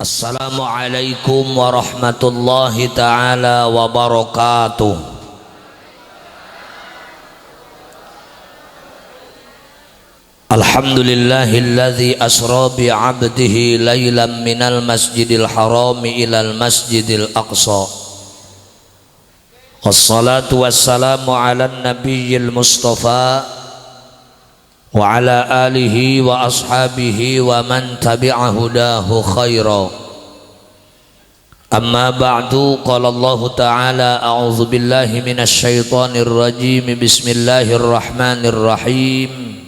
Assalamualaikum warahmatullahi ta'ala wabarakatuh. Alhamdulillahilladzi asra bi'abdihi laylan minal masjidil harami ilal masjidil aqsa. Wassalatu wassalamu ala nabiyyil mustafa wa ala alihi wa ashabihi wa man tabi'a hudahu khaira. Amma ba'du, qala Allah ta'ala a'udzu billahi minasy syaithanir rajim. Bismillahirrahmanirrahim.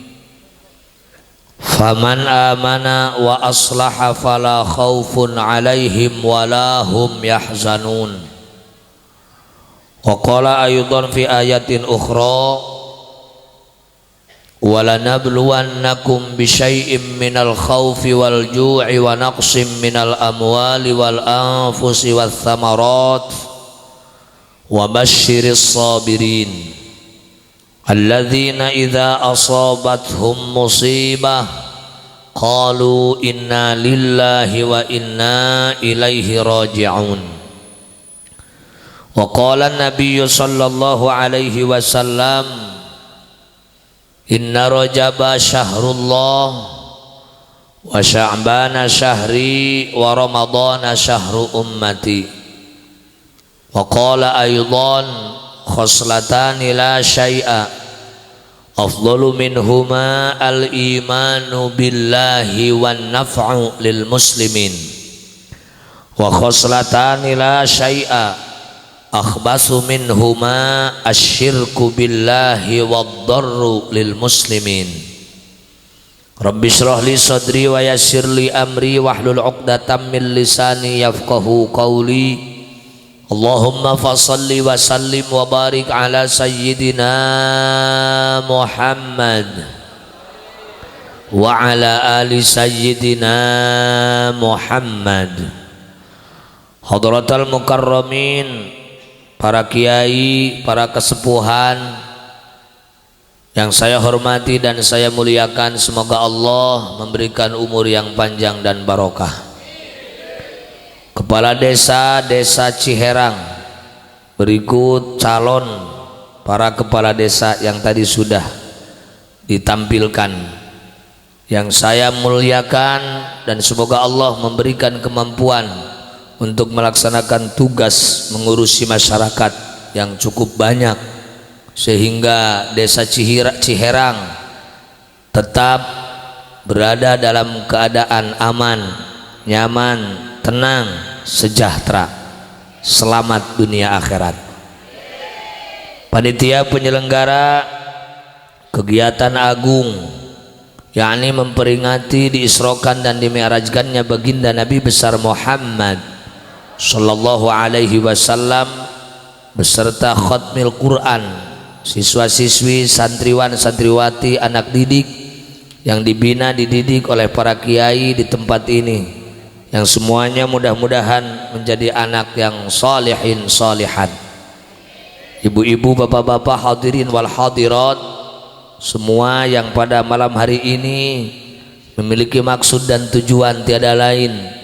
Faman amana wa aslaha fala khaufun 'alaihim wa la hum yahzanun. Wa qala aydan fi ayatin ukhra walanabluwannakum bisyai'im minal khawfi wal ju'i wa naqsim minal amwali wal anfusi wath thamarat wa basyiris sabirin alladzina idza asabathum musibah qalu inna lillahi wa inna ilaihi raji'un. Wa qala an-nabiyyu sallallahu alaihi wasallam inna rajaba syahrullah wa sya'bana syahri wa ramadana syahru ummati. Wa qala aydan khoslatani la syai'a afdalu minhuma al-imanu billahi wan naf'u lil muslimin wa khoslatani la syai'a akhbasu minhuma asyirku billahi wad-darru lil muslimin. Rabbi shrah li sadri wa yassir li amri wahlul 'uqdatam min lisani yafqahu qawli. Allahumma fasalli wa sallim wa barik ala sayyidina Muhammad wa ala ali sayyidina Muhammad. Hadratal mukarramin, para kiai, para kesepuhan yang saya hormati dan saya muliakan, semoga Allah memberikan umur yang panjang dan barokah. Kepala desa Ciherang, berikut calon para kepala desa yang tadi sudah ditampilkan, yang saya muliakan, dan semoga Allah memberikan kemampuan untuk melaksanakan tugas mengurusi masyarakat yang cukup banyak, sehingga desa Ciherang tetap berada dalam keadaan aman, nyaman, tenang, sejahtera, selamat dunia akhirat. Panitia penyelenggara kegiatan agung, yakni memperingati diisrokan dan dimi'rajkannya baginda Nabi besar Muhammad sallallahu alaihi wasallam beserta khatmil Quran, siswa-siswi, santriwan, santriwati, anak didik yang dibina dididik oleh para kiai di tempat ini, yang semuanya mudah-mudahan menjadi anak yang salihin salihat. Ibu-ibu, bapak-bapak, hadirin wal hadirat semua yang pada malam hari ini memiliki maksud dan tujuan tiada lain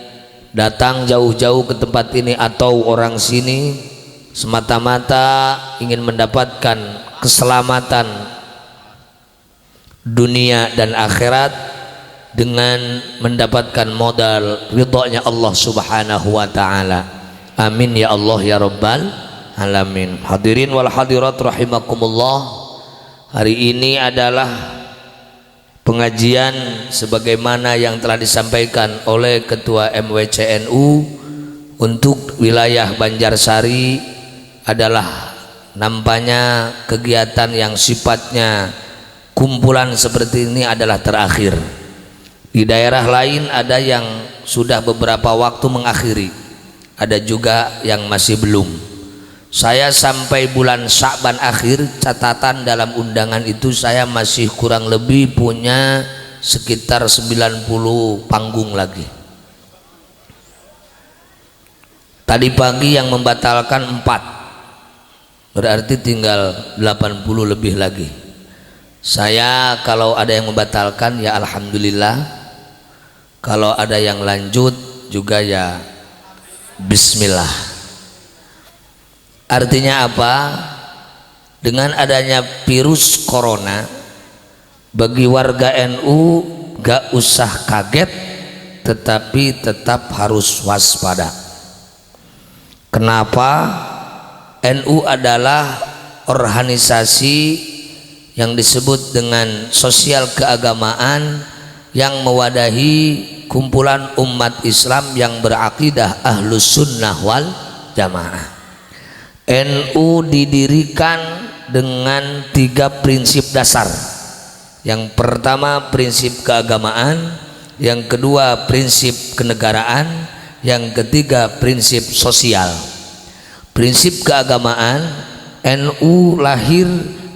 datang jauh-jauh ke tempat ini atau orang sini semata-mata ingin mendapatkan keselamatan dunia dan akhirat dengan mendapatkan modal ridhonya Allah subhanahu wa ta'ala. Amin ya Allah ya rabbal alamin. Hadirin wal hadirat rahimakumullah, hari ini adalah pengajian sebagaimana yang telah disampaikan oleh Ketua MWCNU untuk wilayah Banjarsari, adalah nampaknya kegiatan yang sifatnya kumpulan seperti ini adalah terakhir. Di daerah lain ada yang sudah beberapa waktu mengakhiri, ada juga yang masih belum. Saya sampai bulan Sya'ban akhir, catatan dalam undangan itu saya masih kurang lebih punya sekitar 90 panggung lagi. Tadi pagi yang membatalkan 4, berarti tinggal 80 lebih lagi. Saya kalau ada yang membatalkan ya alhamdulillah, kalau ada yang lanjut juga ya bismillah. Artinya apa? Dengan adanya virus corona, bagi warga NU gak usah kaget, tetapi tetap harus waspada. Kenapa? NU adalah organisasi yang disebut dengan sosial keagamaan yang mewadahi kumpulan umat Islam yang berakidah Ahlus Sunnah wal Jamaah. NU didirikan dengan 3 prinsip dasar. Yang pertama prinsip keagamaan, yang kedua prinsip kenegaraan, yang ketiga prinsip sosial. Prinsip keagamaan, NU lahir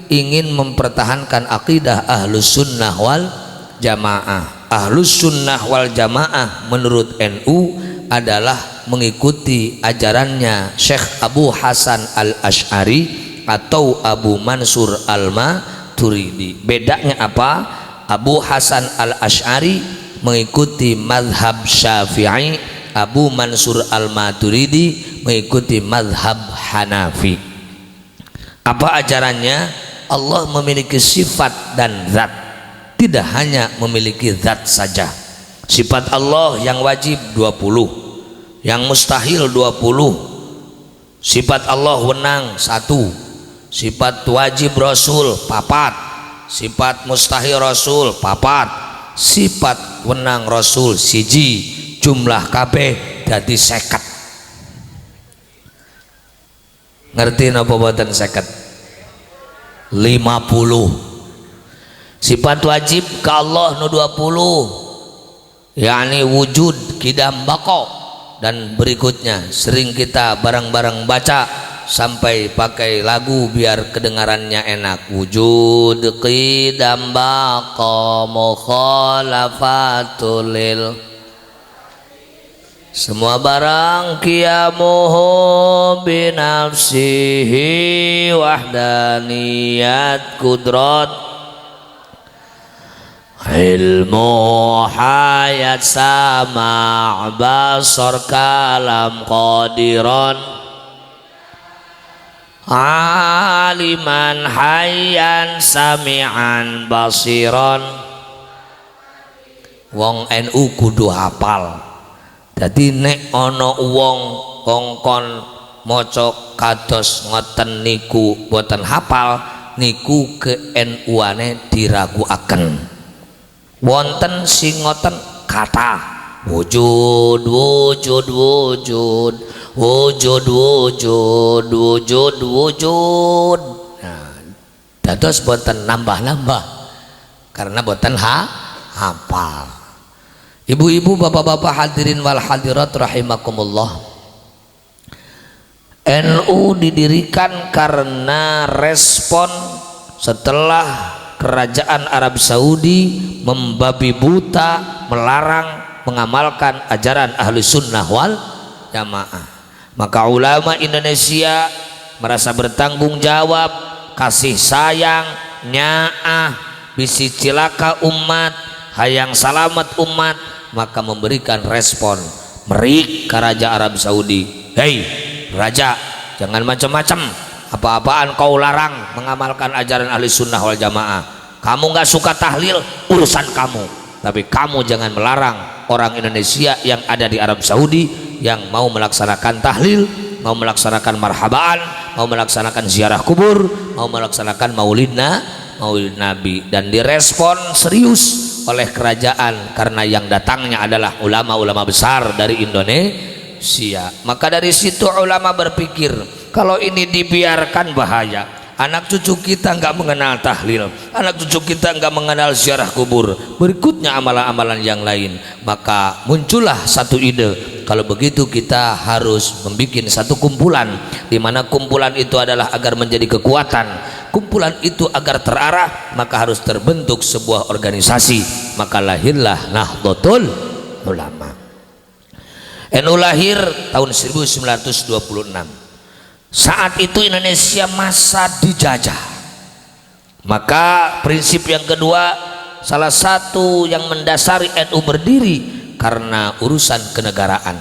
ingin mempertahankan akidah Ahlus Sunnah wal Jamaah. Ahlus Sunnah wal Jamaah menurut NU adalah mengikuti ajarannya Syekh Abu Hasan Al-Asy'ari atau Abu Mansur Al-Maturidi. Bedanya apa? Abu Hasan Al-Asy'ari mengikuti madhab Syafi'i, Abu Mansur Al-Maturidi mengikuti madhab Hanafi. Apa ajarannya? Allah memiliki sifat dan zat, tidak hanya memiliki zat saja. Sifat Allah yang wajib 20, yang mustahil 20. Sifat Allah wenang 1, sifat wajib Rasul 4, sifat mustahil Rasul 4, sifat wenang Rasul 1, jumlah kabeh dadi 50. Ngerti napa boten 50? 50. Sifat wajib ke Allah nu 20, yakni wujud, kidam, bako, dan berikutnya sering kita bareng-bareng baca sampai pakai lagu biar kedengarannya enak. Wujud, qidam, baqa, mukhalafatul lil, semua barang qiyamuhu binafsihi wahdaniyat kudrat ilmu hayat sama' basar kalam qadiran aliman hayyan sami'an basiran. Wong NU kudu hafal. Jadi nek ana wong kongkon maca kados ngoten niku boten hafal, niku ke NU-ane diraguaken. Wonten sing ngoten kata wujud wujud wujud wujud wujud wujud wujud. Nah, dados boten nambah-nambah karena boten hafal. Ibu-ibu, bapak-bapak, hadirin wal hadirat rahimakumullah. NU didirikan karena respon setelah kerajaan Arab Saudi membabi buta, melarang mengamalkan ajaran ahli sunnah wal jamaah. Maka ulama Indonesia merasa bertanggung jawab, kasih sayang, nyaah, bisi cilaka umat, hayang salamet umat, maka memberikan respon merik ke Raja Arab Saudi. Hei Raja, jangan macam-macam, apa-apaan kau larang mengamalkan ajaran ahli sunnah wal jamaah. Kamu nggak suka tahlil, urusan kamu, tapi kamu jangan melarang orang Indonesia yang ada di Arab Saudi yang mau melaksanakan tahlil, mau melaksanakan marhabaan, mau melaksanakan ziarah kubur, mau melaksanakan maulid Nabi. Dan direspon serius oleh kerajaan karena yang datangnya adalah ulama-ulama besar dari Indonesia. Maka dari situ ulama berpikir, kalau ini dibiarkan bahaya, anak cucu kita nggak mengenal tahlil, anak cucu kita nggak mengenal ziarah kubur, berikutnya amalan-amalan yang lain. Maka muncullah satu ide, kalau begitu kita harus membuat satu kumpulan, di mana kumpulan itu adalah agar menjadi kekuatan, kumpulan itu agar terarah, maka harus terbentuk sebuah organisasi. Maka lahirlah Nahdlatul Ulama. NU lahir tahun 1926. Saat itu Indonesia masa dijajah. Maka prinsip yang kedua, salah satu yang mendasari NU berdiri karena urusan kenegaraan.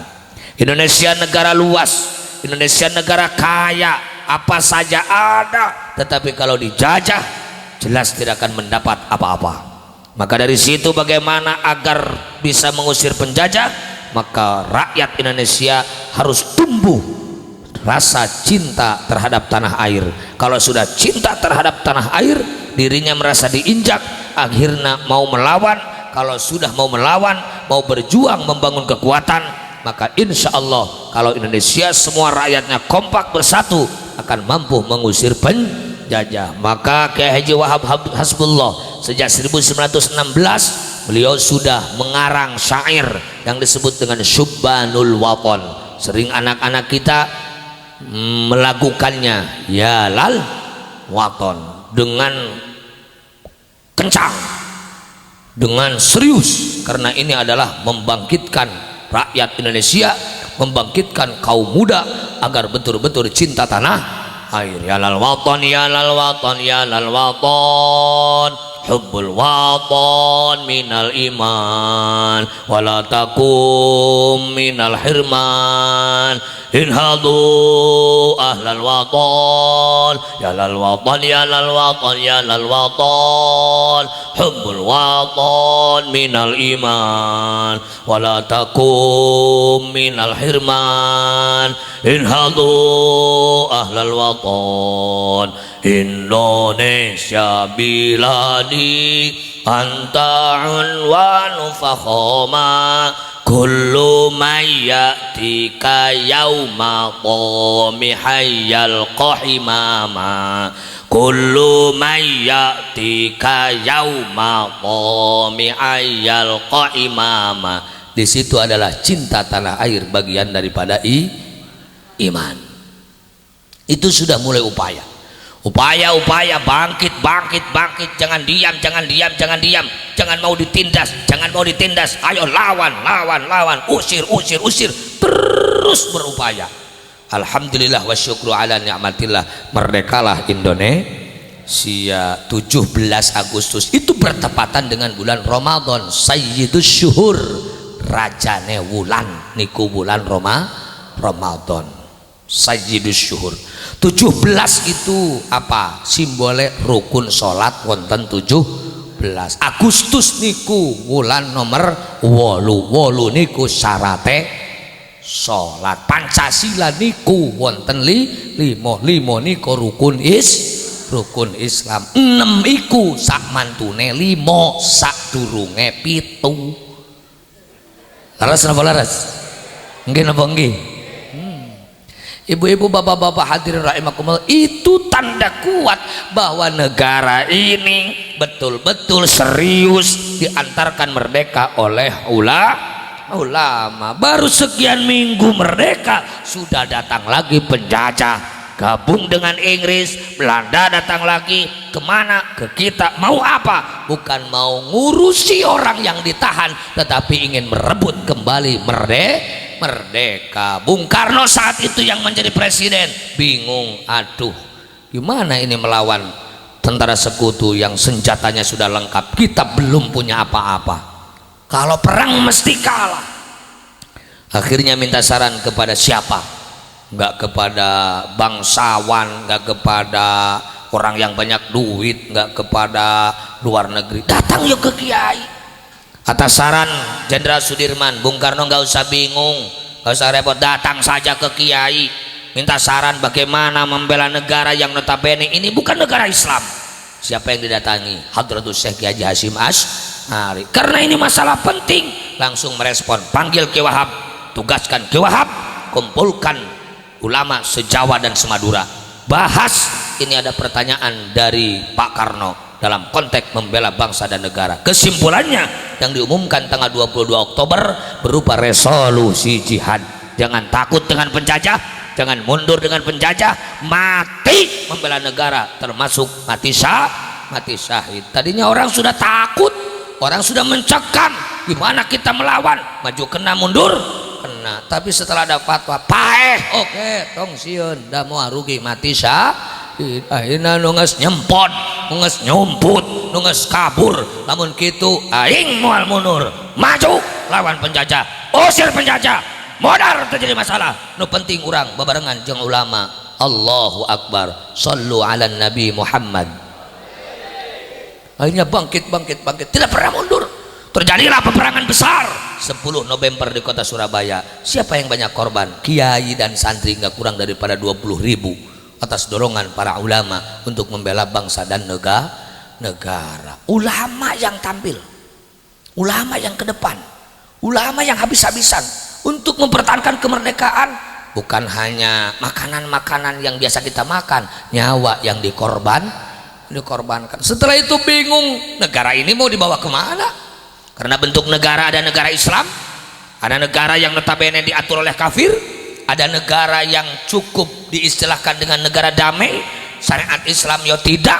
Indonesia negara luas, Indonesia negara kaya, apa saja ada, tetapi kalau dijajah jelas tidak akan mendapat apa-apa. Maka dari situ bagaimana agar bisa mengusir penjajah, maka rakyat Indonesia harus tumbuh rasa cinta terhadap tanah air. Kalau sudah cinta terhadap tanah air, dirinya merasa diinjak, akhirnya mau melawan. Kalau sudah mau melawan, mau berjuang membangun kekuatan, maka insya Allah kalau Indonesia semua rakyatnya kompak bersatu akan mampu mengusir penjajah. Maka Kiai Haji Wahab Hasbullah sejak 1916 beliau sudah mengarang syair yang disebut dengan Syubbanul Waton. Sering anak-anak kita melakukannya, ya lal waton, dengan kencang, dengan serius, karena ini adalah membangkitkan rakyat Indonesia, membangkitkan kaum muda agar betul-betul cinta tanah air. Ya lal waton, ya lal waton, ya lal waton, hubbul waton minal iman, wala takum minal hirman, inhadu ahlal waton, ya lal waton, ya lal waton, ya lal waton, hubbul waton minal iman, wala takum minal hirman, inhadu ahlal waton. Indonesia biladi anta unwanu fakhoma, kullu mayyatika yauma qami hayyal qahimama, kullu mayyatika yauma qami hayyal qahimama. Di situ adalah cinta tanah air, bagian daripada iman. Itu sudah mulai upaya, bangkit, jangan diam, jangan mau ditindas, ayo lawan, usir, terus berupaya. Alhamdulillah wa syukru ala ni'matillah, merdekalah Indonesia. 17 Agustus itu bertepatan dengan bulan Ramadan, sayyidus syuhur, rajane wulan niku bulan Ramadan, sayyidus syuhur. 17 itu apa? Simbole rukun sholat wonten 17. Agustus niku wulan nomor 8 niku syarate sholat. Pancasila niku wonten 5 niku rukun Islam. 6 iku sak mantune 5 sak durunge 7. Laras napa laras? Nggih napa nggih? Ibu-ibu, bapak-bapak hadirin rahimakumullah, itu tanda kuat bahwa negara ini betul-betul serius diantarkan merdeka oleh ulama. Baru sekian minggu merdeka sudah datang lagi penjajah, gabung dengan Inggris, Belanda datang lagi. Kemana? Ke kita. Mau apa? Bukan mau ngurusi orang yang ditahan, tetapi ingin merebut kembali merdeka. Bung Karno saat itu yang menjadi presiden, bingung, aduh gimana ini melawan tentara sekutu yang senjatanya sudah lengkap, kita belum punya apa-apa, kalau perang mesti kalah. Akhirnya minta saran kepada siapa? Enggak kepada bangsawan, enggak kepada orang yang banyak duit, enggak kepada luar negeri, datang yuk ke kiai. Atas saran Jenderal Sudirman, Bung Karno nggak usah bingung, nggak usah repot, datang saja ke kiai, minta saran bagaimana membela negara yang notabene ini bukan negara Islam. Siapa yang didatangi? Hadratus Syekh Kiai Haji Hasyim Asy'ari. Karena ini masalah penting, langsung merespon, panggil Ki Wahab, tugaskan Ki Wahab, kumpulkan ulama se-Jawa dan se-Madura, bahas. Ini ada pertanyaan dari Pak Karno dalam konteks membela bangsa dan negara. Kesimpulannya yang diumumkan tanggal 22 Oktober berupa resolusi jihad. Jangan takut dengan penjajah, jangan mundur dengan penjajah, mati membela negara, termasuk mati syahid. Tadinya orang sudah takut, orang sudah mencekam, gimana kita melawan, maju kena, mundur kena. Tapi setelah ada fatwa oke, tong sieun da moal rugi mati syahid. Akhirnya nunges nyempot, nunges nyumput, nunges kabur, namun gitu aing mual mundur, maju lawan penjajah, usir penjajah, modal terjadi masalah. Nu penting urang babarengan jeung ulama. Allahu Akbar, sallu ala Nabi Muhammad. Akhirnya bangkit, tidak pernah mundur. Terjadilah peperangan besar 10 November di kota Surabaya. Siapa yang banyak korban? Kiai dan santri, nggak kurang daripada 20.000 atas dorongan para ulama untuk membela bangsa dan negara. Ulama yang tampil, ulama yang ke depan, ulama yang habis-habisan untuk mempertahankan kemerdekaan. Bukan hanya makanan-makanan yang biasa kita makan, nyawa yang dikorbankan. Setelah itu bingung, negara ini mau dibawa kemana? Karena bentuk negara ada negara Islam, ada negara yang notabene diatur oleh kafir, ada negara yang cukup diistilahkan dengan negara damai, syariat Islam yo tidak,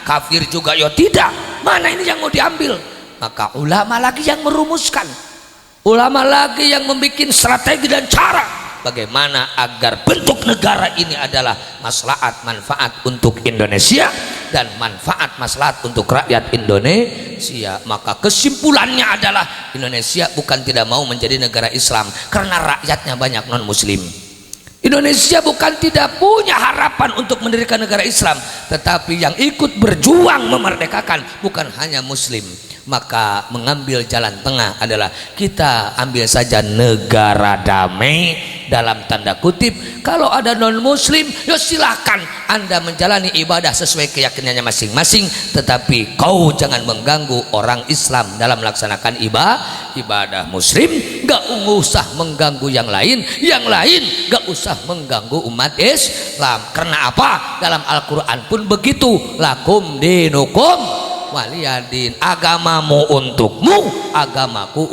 kafir juga yo tidak. Mana ini yang mau diambil? Maka ulama lagi yang merumuskan, ulama lagi yang membuat strategi dan cara bagaimana agar bentuk negara ini adalah maslahat manfaat untuk Indonesia dan manfaat maslahat untuk rakyat Indonesia. Maka kesimpulannya adalah Indonesia bukan tidak mau menjadi negara Islam karena rakyatnya banyak non muslim. Indonesia bukan tidak punya harapan untuk mendirikan negara Islam, tetapi yang ikut berjuang memerdekakan bukan hanya muslim. Maka mengambil jalan tengah adalah kita ambil saja negara damai dalam tanda kutip. Kalau ada non muslim, ya silahkan Anda menjalani ibadah sesuai keyakinannya masing-masing, tetapi kau jangan mengganggu orang Islam dalam melaksanakan ibadah. Muslim gak usah mengganggu yang lain gak usah mengganggu umat Islam. Karena apa? Dalam Al-Quran pun begitu, lakum dinukum waliyadin, agamamu untukmu, agamaku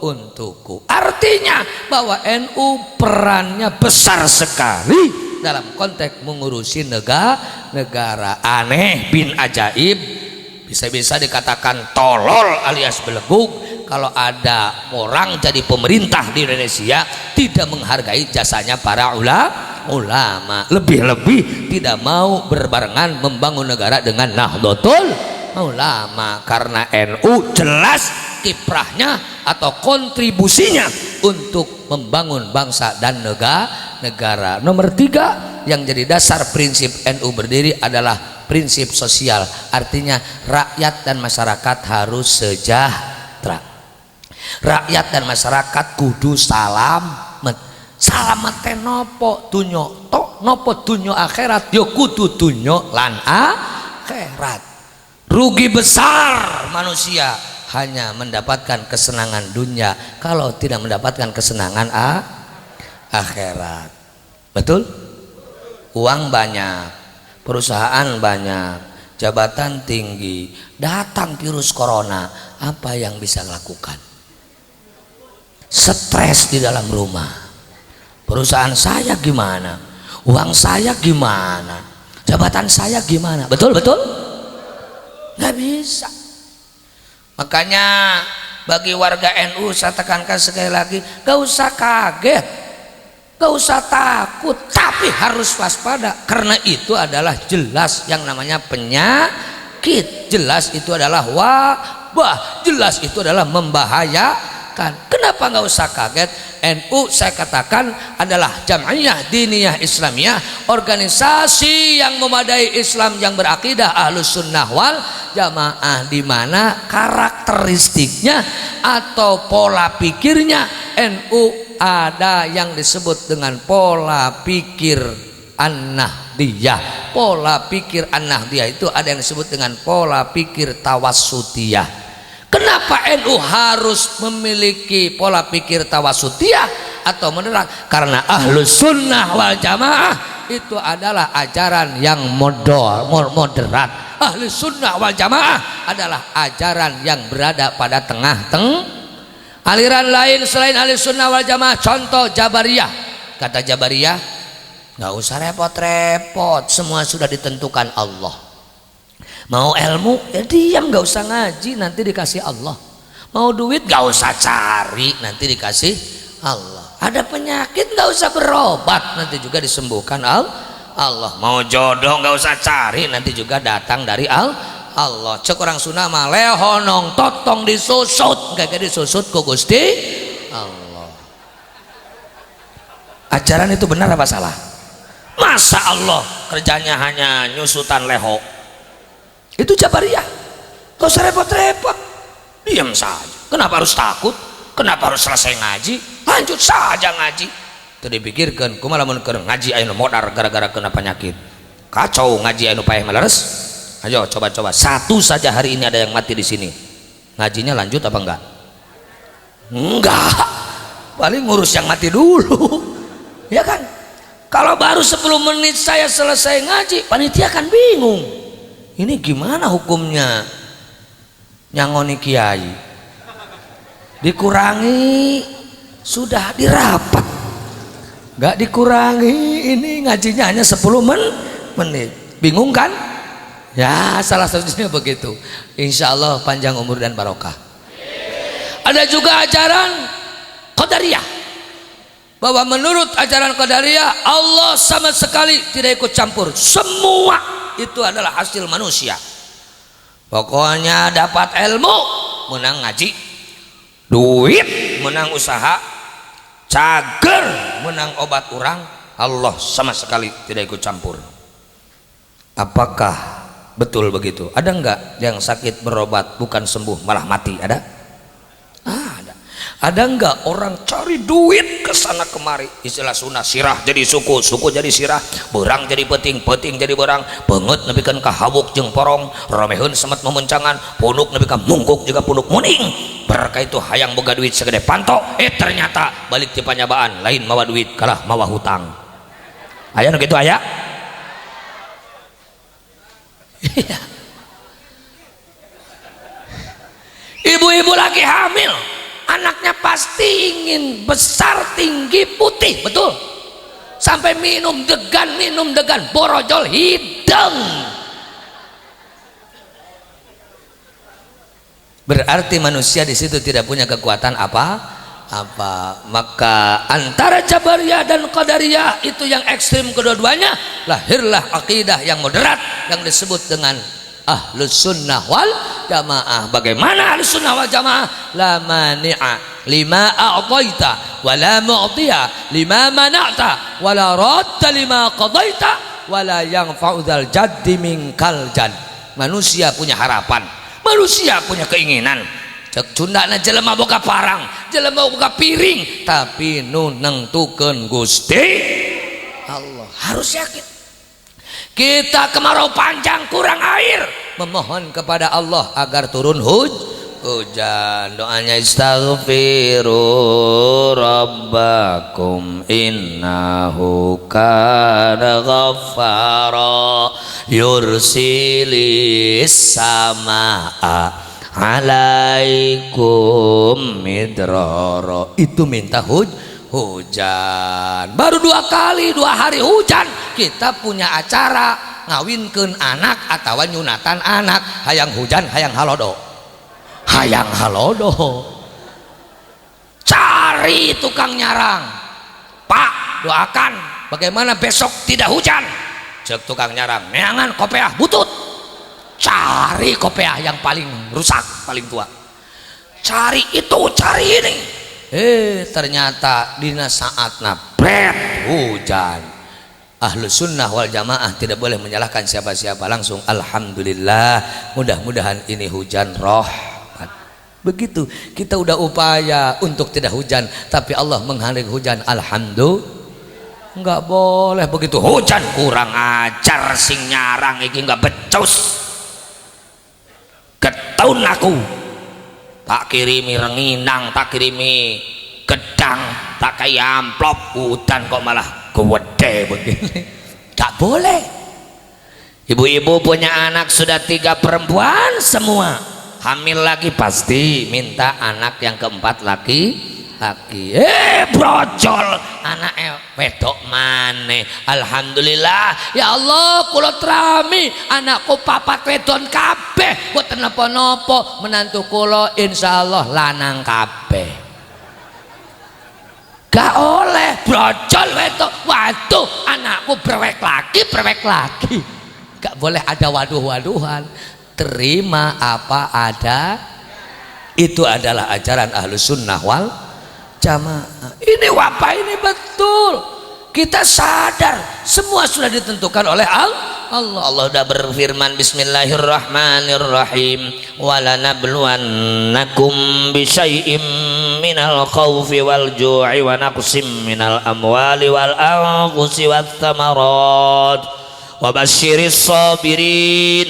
untukku. Artinya bahwa NU perannya besar sekali dalam konteks mengurusi negara. Aneh bin ajaib, bisa-bisa dikatakan tolol alias beleguk kalau ada orang jadi pemerintah di Indonesia tidak menghargai jasanya para ulama, lebih-lebih tidak mau berbarengan membangun negara dengan Nahdlatul Ulama. Karena NU jelas kiprahnya atau kontribusinya untuk membangun bangsa dan negara. Nomor 3 yang jadi dasar prinsip NU berdiri adalah prinsip sosial. Artinya rakyat dan masyarakat harus sejahtera. Rakyat dan masyarakat kudu salamet. Salamet teh nopo dunyo tok, nopo dunyo akhirat, yo kudu dunyo lan akhirat. Rugi besar manusia hanya mendapatkan kesenangan dunia kalau tidak mendapatkan kesenangan akhirat. Betul? Uang banyak, perusahaan banyak, jabatan tinggi, datang virus corona, apa yang bisa lakukan? Stres di dalam rumah. Perusahaan saya gimana? Uang saya gimana? Jabatan saya gimana? Betul? Nggak bisa. Makanya bagi warga NU saya tekankan sekali lagi, gak usah kaget, gak usah takut, tapi harus waspada karena itu adalah jelas yang namanya penyakit, jelas itu adalah wabah, jelas itu adalah membahayakan. Kenapa nggak usah kaget? NU saya katakan adalah Jam'iyah Diniyah Islamiyah, organisasi yang memadai Islam yang berakidah Ahlus Sunnah wal Jamaah, di mana karakteristiknya atau pola pikirnya NU ada yang disebut dengan pola pikir An-Nahdiyah. Pola pikir An-Nahdiyah itu ada yang disebut dengan pola pikir Tawassutiyah. Kenapa NU harus memiliki pola pikir Tawassutiyah atau moderat? Karena Ahlus Sunnah wal Jamaah itu adalah ajaran yang moderat. Ahlus Sunnah wal Jamaah adalah ajaran yang berada pada tengah-tengah. Aliran lain selain Ahlus Sunnah wal Jamaah, contoh Jabariyah. Kata Jabariyah, nggak usah repot-repot, semua sudah ditentukan Allah. Mau ilmu ya diam, gak usah ngaji, nanti dikasih Allah. Mau duit gak usah cari, nanti dikasih Allah. Ada penyakit gak usah berobat, nanti juga disembuhkan Allah. Mau jodoh gak usah cari, nanti juga datang dari Allah. Allah. Cek orang Sunda mah lehonong totong disusut, gak disusut ku Gusti Allah. Ajaran itu benar apa salah? Masa Allah kerjanya hanya nyusutan leho? Itu Jabariyah. Gak usah repot-repot, diam saja. Kenapa harus takut? Kenapa harus selesai ngaji? Lanjut saja ngaji. Itu dipikirkan kumaha lamun keur ngaji anu modar gara-gara kena penyakit. Kacau ngaji anu paeh maleres. Ayo coba-coba satu saja hari ini ada yang mati di sini. Ngajinya lanjut apa enggak? Enggak. Paling ngurus yang mati dulu. Ya kan? Kalau baru 10 menit saya selesai ngaji, panitia kan bingung. Ini gimana hukumnya? Nyangoni kiai. Dikurangi sudah dirapat. Enggak dikurangi, ini ngajinya hanya 10 menit. Bingung kan? Ya, salah satunya begitu. Insya Allah panjang umur dan barokah. Ada juga ajaran Qadariyah, bahwa menurut ajaran Qadariyah Allah sama sekali tidak ikut campur. Semua itu adalah hasil manusia. Pokoknya dapat ilmu menang ngaji, duit menang usaha, cager menang obat urang, Allah sama sekali tidak ikut campur. Apakah betul begitu? Ada enggak yang sakit berobat bukan sembuh malah mati? Ada? Ada. Ada enggak orang cari duit ke sana kemari, istilah Sunda sirah jadi suku, suku jadi sirah, berang jadi peting, peting jadi berang, banget nebikeun ka hawuk jeung porong, romeheun semet memencangan, punuk nebikeun mungkuk juga punuk muning. Berkah itu hayang boga duit segede panto, ternyata balik ti panyabaan lain mawa duit kalah mawa hutang. Aya nu kitu aya? Ibu-ibu lagi hamil, anaknya pasti ingin besar, tinggi, putih, betul? Sampai minum degan, borojol hidung. Berarti manusia di situ tidak punya kekuatan apa? Maka antara Jabariyah dan Qadariyah itu yang ekstrim kedua-duanya, lahirlah akidah yang moderat yang disebut dengan Ahlus Sunnah wal Jamaah. Bagaimana Ahlus Sunnah wal Jamaah? La mani'a lima a'taita wa la mu'tiya lima mana'ta wa la radda lima qadaita wa la yanfa'u dzal jaddi minkal jadd. Manusia punya harapan, manusia punya keinginan. Cek Sundana jelema boga parang, jelema boga piring, tapi nu nengtukeun Gusti Allah. Harus yakin. Kita kemarau panjang kurang air, memohon kepada Allah agar turun hujan. Doanya istaghfiru rabbakum innahu kana ghaffara yursilis samaa alaikum midrara. Itu minta hujan. Baru 2 kali 2 hari hujan, kita punya acara ngawinkeun anak atau nyunatan anak. Hayang hujan, hayang halodo, hayang halodo. Cari tukang nyarang, Pak doakan bagaimana besok tidak hujan. Cek tukang nyarang, neangan kopeah butut. Cari kopeah yang paling rusak, paling tua. Cari itu, cari ini. Ternyata dina saatna bret hujan. Ahlus Sunnah wal Jamaah tidak boleh menyalahkan siapa-siapa, langsung alhamdulillah, mudah-mudahan ini hujan rahmat. Begitu. Kita udah upaya untuk tidak hujan, tapi Allah menghendaki hujan, alhamdulillah. Enggak boleh begitu hujan, kurang ajar sing nyarang iki enggak becus. Getun aku, tak kirimi renginang, tak kirimi gedang, tak kayak amplop, hutan kok malah gede begini. Gak boleh. Ibu-ibu punya anak sudah 3 perempuan semua, hamil lagi pasti minta anak yang keempat laki. Brojol anak wedok maneh. Alhamdulillah ya Allah, kula trami anakku 4 wedon kabeh, boten napa-napa. Menantu kula insyaallah lanang kabeh. Gak oleh brojol wedok. Waduh, anakku brewek lagi. Gak boleh ada waduh-waduhan. terima apa ada. Itu adalah ajaran Ahlus Sunnah wal Jamaah. Ini wabah ini betul. Kita sadar semua sudah ditentukan oleh Allah. Allah sudah berfirman, Bismillahirrahmanirrahim, walanabluwannakum bisyai'im minal khawfi wal ju'i wa naqsim minal amwali wal anfusi wath thamarat wa basyiris sabirin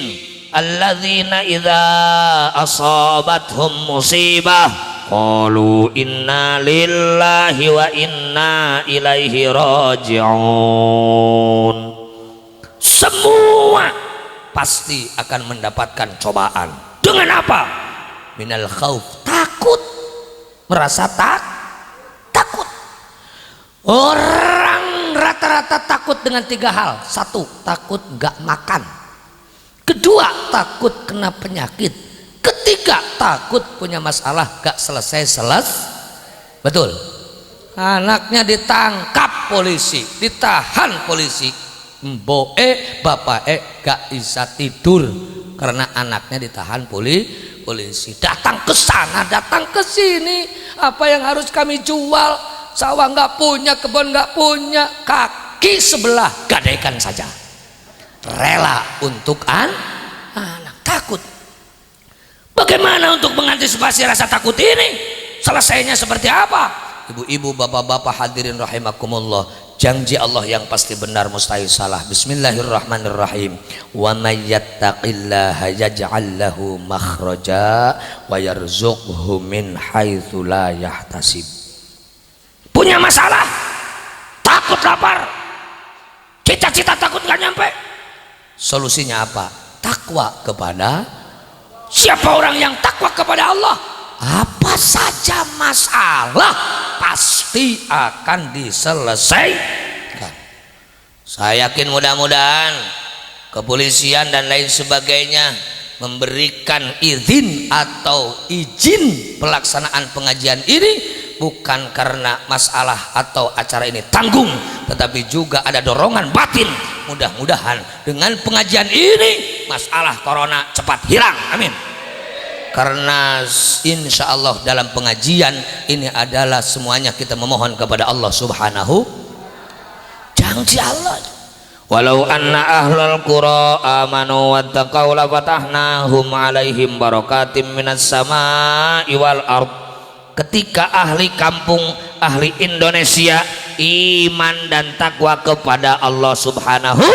alladzina idza asabathum musibah qalu inna lillahi wa inna ilaihi raji'un. Semua pasti akan mendapatkan cobaan. Dengan apa? Minal khauf, takut, merasa takut. Orang rata-rata takut dengan 3 hal. 1, takut gak makan. 2, takut kena penyakit. 3, takut punya masalah gak selesai. Betul. Anaknya ditangkap polisi, ditahan polisi, mboe bapak gak bisa tidur karena anaknya ditahan polisi. Datang ke sana, datang ke sini. Apa yang harus kami jual? Sawah nggak punya, kebun nggak punya, kaki sebelah gadaikan saja. Rela untuk anak. Takut. Bagaimana untuk mengantisipasi rasa takut ini? Selesainya seperti apa? Ibu-ibu, bapak-bapak hadirin rahimakumullah, janji Allah yang pasti benar, mustahil salah. Bismillahirrahmanirrahim. Wa may yattaqillaha yaj'al lahu makhraja wa yarzuqhu min haitsu la yahtasib. Punya masalah, takut lapar, cita-cita takut gak nyampe. Solusinya apa? Takwa kepada. Siapa orang yang takwa kepada Allah, apa saja masalah pasti akan diselesaikan. Saya yakin mudah-mudahan kepolisian dan lain sebagainya memberikan izin atau izin pelaksanaan pengajian ini bukan karena masalah atau acara ini tanggung, tetapi juga ada dorongan batin. Mudah-mudahan dengan pengajian ini masalah corona cepat hilang, amin. Karena insya Allah dalam pengajian ini adalah semuanya kita memohon kepada Allah Subhanahu. Janji Allah, walau anna ahlul qura amanu wattaqau la fatahnahum alaihim barakatim minas samai wal ard. Ketika ahli kampung, ahli Indonesia iman dan takwa kepada Allah Subhanahu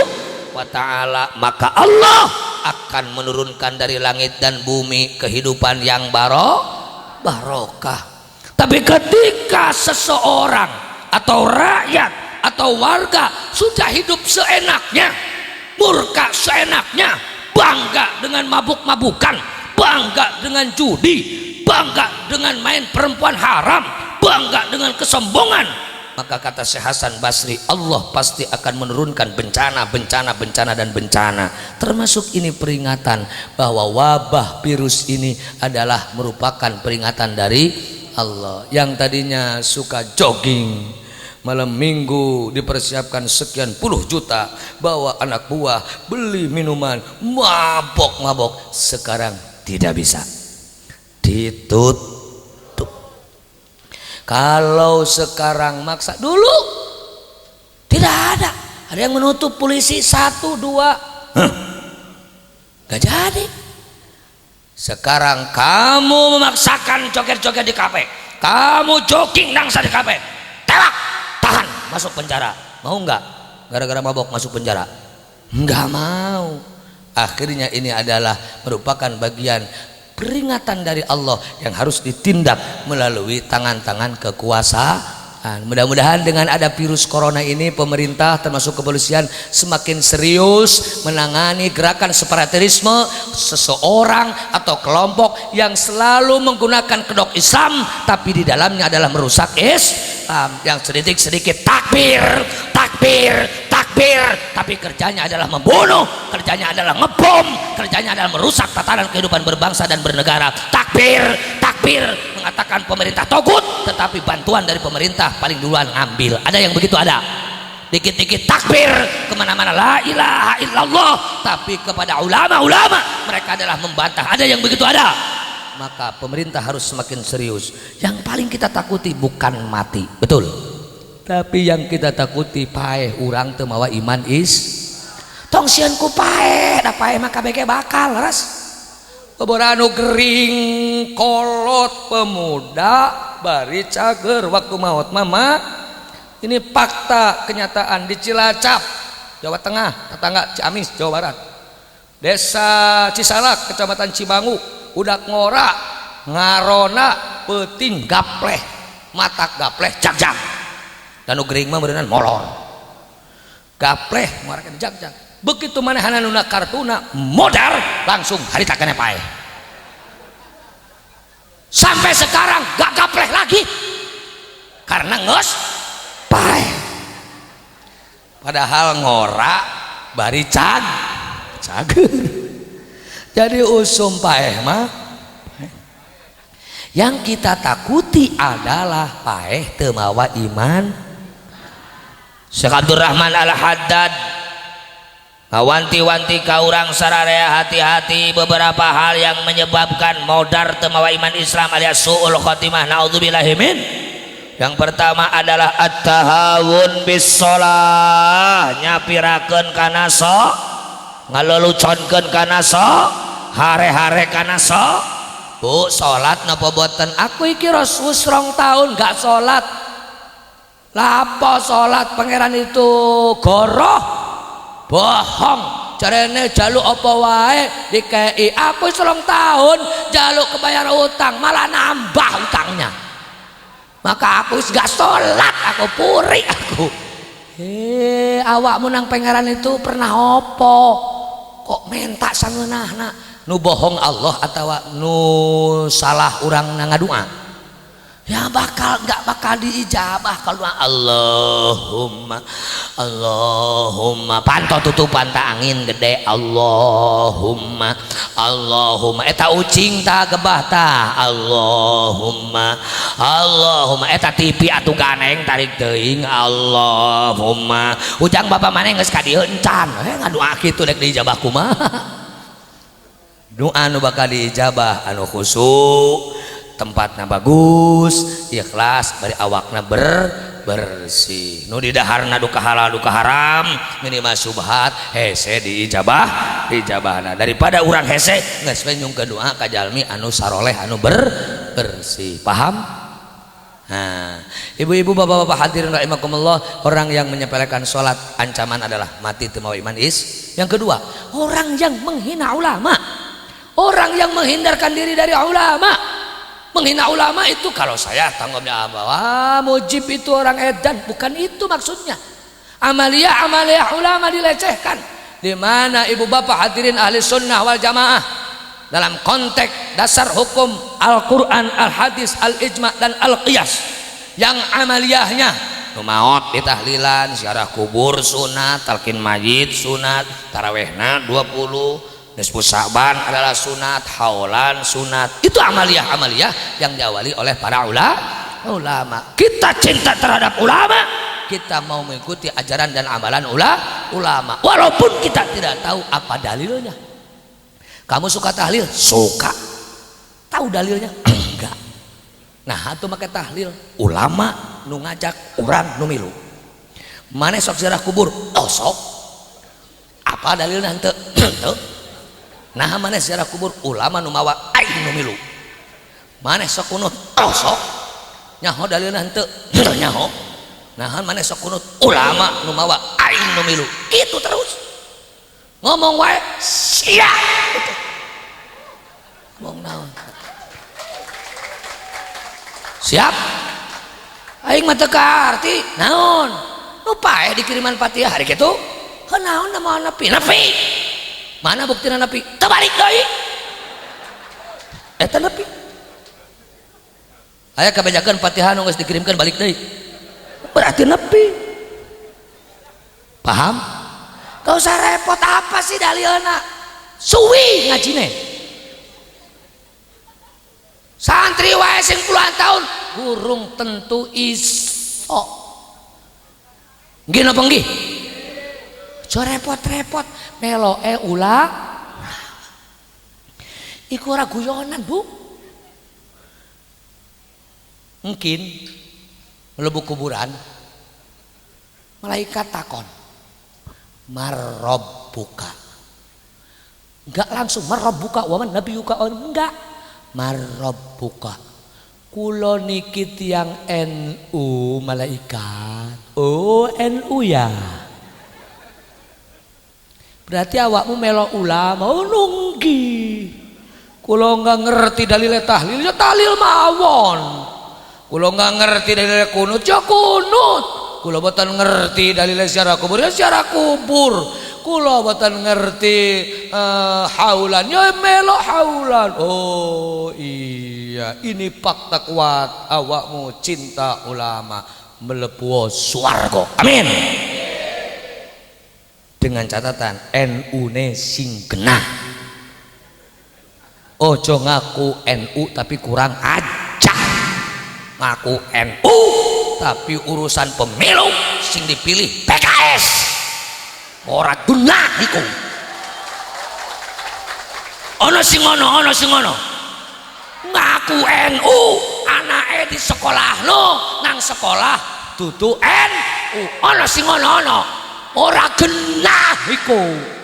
wa ta'ala, maka Allah akan menurunkan dari langit dan bumi kehidupan yang barokah. Tapi ketika seseorang atau rakyat atau warga sudah hidup seenaknya, murka seenaknya, bangga dengan mabuk-mabukan, bangga dengan judi, bangga dengan main perempuan haram, bangga dengan kesombongan, maka kata Syekh Hasan Basri, Allah pasti akan menurunkan bencana, termasuk ini peringatan bahwa wabah virus ini adalah merupakan peringatan dari Allah. Yang tadinya suka jogging, malam minggu dipersiapkan sekian puluh juta, bawa anak buah, beli minuman, mabok, sekarang tidak bisa, ditutup. Kalau sekarang maksa, dulu tidak ada yang menutup, polisi 1, 2 gak jadi. Sekarang kamu memaksakan joget-joget di kafe, kamu jogging nangsa di kafe, tewak, tahan, masuk penjara. Mau nggak? Gara-gara mabok masuk penjara? Nggak mau. Akhirnya ini adalah merupakan bagian peringatan dari Allah yang harus ditindak melalui tangan-tangan kekuasaan. Mudah-mudahan dengan ada virus corona ini, pemerintah termasuk kepolisian semakin serius menangani gerakan separatisme seseorang atau kelompok yang selalu menggunakan kedok Islam tapi di dalamnya adalah merusak Islam, yang sedikit-sedikit takbir, tapi kerjanya adalah membunuh, kerjanya adalah ngebom, kerjanya adalah merusak tatanan kehidupan berbangsa dan bernegara. Takbir mengatakan pemerintah togut, tetapi bantuan dari pemerintah paling duluan ngambil. Ada yang begitu? Ada. dikit-dikit takbir kemana-mana la ilaha illallah, tapi kepada ulama-ulama mereka adalah membantah. Ada yang begitu? Ada. Maka pemerintah harus semakin serius. Yang paling kita takuti bukan mati, betul, tapi yang kita takuti paeh urang teu mawa iman tong sieun ku paeh, da paeh mah kabeh bakal ras. Beberanu gering kolot pemuda bari cager waktu maut mama. Ini fakta kenyataan di Cilacap, Jawa Tengah, tetangga Ciamis, Jawa Barat. Desa Cisalak, Kecamatan Cibangu, udak ngora, ngarona, peuting gapleh, matak gapleh, jagjag. Dan gering mah berenang molor. Gapleh, ngarakan jagjag. Begitu manehana nuna kartuna, modar, langsung harita kene paeh. Sampai sekarang gak gapleh lagi, karena ngeus paeh. Padahal ngora bari cager. Jadi usum paeh mah. Yang kita takuti adalah paeh teu mawa iman. Syekh Abdurrahman Al-Haddad ngawanti-wanti ka urang sararea hati-hati beberapa hal yang menyebabkan modar teu mawa iman Islam alias suul khotimah, naudzubillahi min. Yang pertama adalah at-tahawun bis shalah, nyapirakeun kana so, ngaleluconkeun kana so, hare-hare kana so. Bu, salat napa boten? Aku iki Rasul 2 tahun gak salat. Lah apa salat pangeran itu goroh? Bohong. Jarene jaluk apa wae dikei. Aku 2 tahun jaluk kebayar utang, malah nambah utangnya. Maka aku gak sholat, aku puri aku. Awakmu nang pangeran itu pernah opo? Kok minta sangeunahna? Nu bohong Allah atau nu salah urang ngadua? Ya gak bakal diijabah kalau Allahumma panto tutupan ta angin gede Allahumma eta ucing ta gebah ta Allahumma eta TV atuh ganeng tarik teuing Allahumma ujang bapak maneh geus ka dieu encan ngadua kitu dek diijabah kumaha. Doa nu bakal diijabah anu khusyuk, tempatnya bagus, ikhlas, bari awakna bersih. Nu di daharna duka halal duka haram minimal subhat hese diijabahna daripada urang hese geus we nyung doa ka jalmi anu saroleh anu bersih. Paham? Nah, ibu-ibu bapak-bapak hadirin rahimakumullah, orang yang menyepelekan sholat ancaman adalah mati teu mawa iman Yang kedua, orang yang menghina ulama, orang yang menghindarkan diri dari ulama. Menghina ulama itu kalau saya tanggung jawab bahwa mujib itu orang edan, bukan itu maksudnya. Amalia ulama dilecehkan. Di mana ibu bapak hadirin ahli sunnah wal jamaah dalam konteks dasar hukum Al-Quran, Al-Hadis, Al-Ijma' dan Al-Qiyas yang amaliyahnya numaot ditahlilan, ziarah kubur sunat, talqin majid sunat, tarawehna 20, nisfu Sa'ban adalah sunat, haulan sunat. Itu amaliyah yang diawali oleh para ulama. Kita cinta terhadap ulama, kita mau mengikuti ajaran dan amalan ulama walaupun kita tidak tahu apa dalilnya. Kamu suka tahlil? Suka. Tahu dalilnya? Enggak. Nah, atuh make tahlil ulama nu ngajak urang nu milu. Mane sok ziarah kubur? Oh, sok. Apa dalilna henteu? Henteu. Nah, mane ziarah kubur ulama nu mawa aing nu milu. Mane sok kunut? Oh, sok. Nyaho dalilna henteu? Henteu nyaho. Nah, mane sok kunut ulama nu mawa aing nu milu. Itu terus. Ngomong wae sia. Ngomong naon? Siap? Aing mah teu kaarti naon? Nu paeh dikiriman Fatihah hari kitu? Heuh naon namoan nepi? Nepi. Mana buktina nepi? Teu balik deui. Eta nepi. Aya kabejakeun Fatihah nu geus dikirimkeun balik deui. Berarti nepi. Paham? Gak usah repot, apa sih dalilna? Suwi ngajine. Santri wae sing puluhan tahun gurung tentu iso. Nggih napa nggih? Aja repot-repot meloke ulah. Iku ora guyonan, Bu. Mungkin mlebu kuburan malaikat takon marabbuka, enggak langsung marabbuka wa man nabiyuka, enggak, marabbuka, kula niki tiyang NU malaikat. Oh NU ya, berarti awakmu melok ulama. Oh nunggi kula enggak ngerti dalil tahlil ya tahlil mawon, kula enggak ngerti dalil kunut ya kunut, kula boten ngerti dalil ziarah kubur ya ziarah kubur, kula boten ngerti haulan ya melok haulan. Oh iya, ini fakta kuat awakmu cinta ulama mlebu swarga. Amin. Dengan catatan NU ne sing genah. Ojo ngaku NU tapi kurang ajar. Ngaku NU tapi urusan pemilu sing dipilih PKS. Ora genah iku. Ana sing ngono. Ngaku NU, anake di sekolahno nang sekolah dudu NU. Ana sing ngono. Ora genah iku.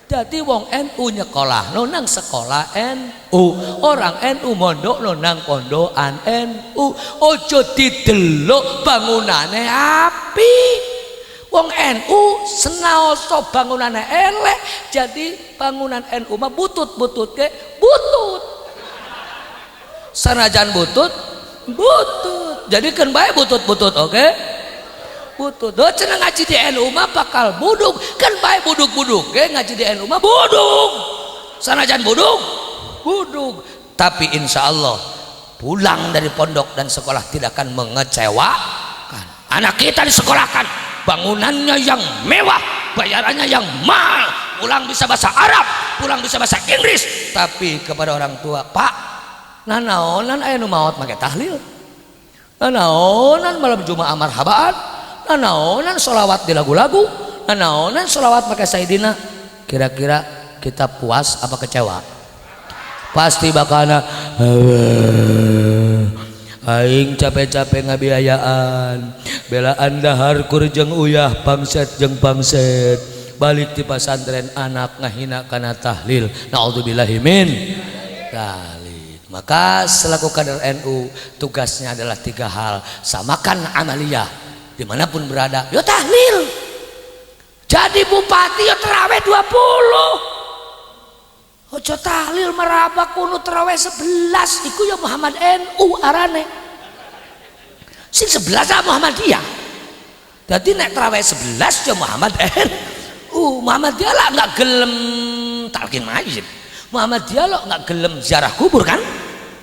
Dadi wong NU nyekolahno nang sekolah NU, orang NU mondokno nang pondokan NU. Ojo didelok bangunane apik. Wong NU senaoso bangunane elek, jadi bangunan NU mah butut ke butut. Sanajan butut. Jadi kan bae butut, oke? Butut. Do cenah ngaji di NU mah bakal buduk, kan bae buduk ke ngaji di NU mah buduk. Sanajan buduk. Tapi insya Allah pulang dari pondok dan sekolah tidak akan mengecewakan. Anak kita disekolahkan, bangunannya yang mewah, bayarannya yang mahal, pulang bisa bahasa Arab, pulang bisa bahasa Inggris, tapi kepada orang tua, Pak, nanaonan aya nu maot make tahlil, nanaonan malam Jumat marhabaan, nanaonan sholawat di lagu-lagu, nanaonan sholawat make Sayyidina. Kira-kira kita puas apa kecewa? Pasti bakalna aing capek-capek ngabiayaan, belaan dahar kurjeng uyah pangset jeng pangset, balik di pesantren anak ngahina kana tahlil. Naudzubillahi min dzalik. Maka selaku kader NU tugasnya adalah 3 hal. Samakan amaliyah dimanapun berada, yo tahlil. Jadi bupati yo terawih 20. Ojo tahlil meraba kunut terawih 11, iku ya Muhammad NU arane. Sing 11 Muhammadiyah. Jadi nek terawih 11 ya Muhammad NU. Muhammadiyah lah nggak gelem talqin mayit. Muhammadiyah lo nggak gelem ziarah kubur kan?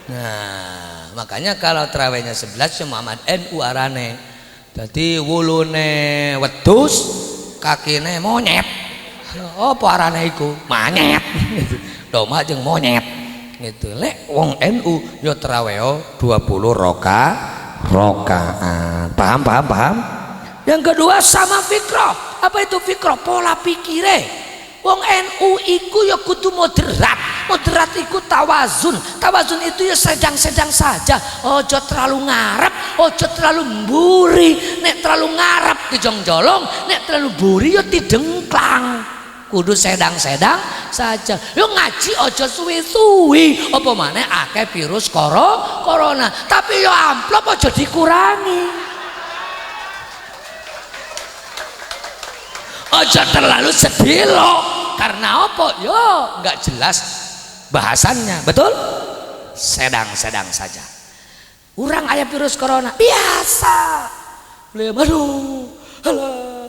Nah, makanya kalau terawihnya 11 ya Muhammad NU arane. Jadi wulune wedhus, kakine monyet. Apa arane iku? Manyet. Doma jeung monyet gitu. Lek wong NU yo terawih 20 rakaat. Paham? Yang kedua sama fikroh. Apa itu fikroh? Pola pikire. Wong NU iku ya kudu moderat. Moderat iku tawazun. Tawazun itu ya sedang-sedang saja. Ojo terlalu ngarep, ojo terlalu mburi. Nek terlalu ngarep dijongjolong, nek terlalu mburi ya tidengklang. Kudu sedang-sedang saja. Yo ngaji ojo suwi-suwi. Apa maneh akeh virus corona. Tapi yo amplop ojo dikurangi. Ojo terlalu sedilo. Karena apa? Yo nggak jelas bahasannya. Betul? Sedang-sedang saja. Urang aya virus corona biasa. Aduh,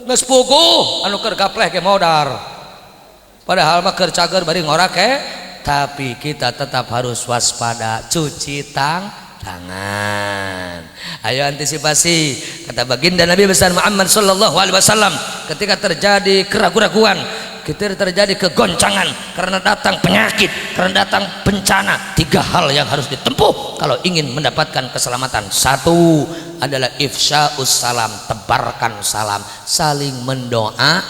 geus puguh anu keur gapleh ge modar. Padahal mah keur cager bari ngorake, tapi kita tetap harus waspada, cuci tangan. Ayo antisipasi. Kata baginda Nabi besar Muhammad sallallahu alaihi wasallam, ketika terjadi keraguan-raguan, kita terjadi kegoncangan, karena datang penyakit, karena datang bencana. 3 hal yang harus ditempuh kalau ingin mendapatkan keselamatan. 1 adalah ifsya'us salam, tebarkan salam, saling mendoa.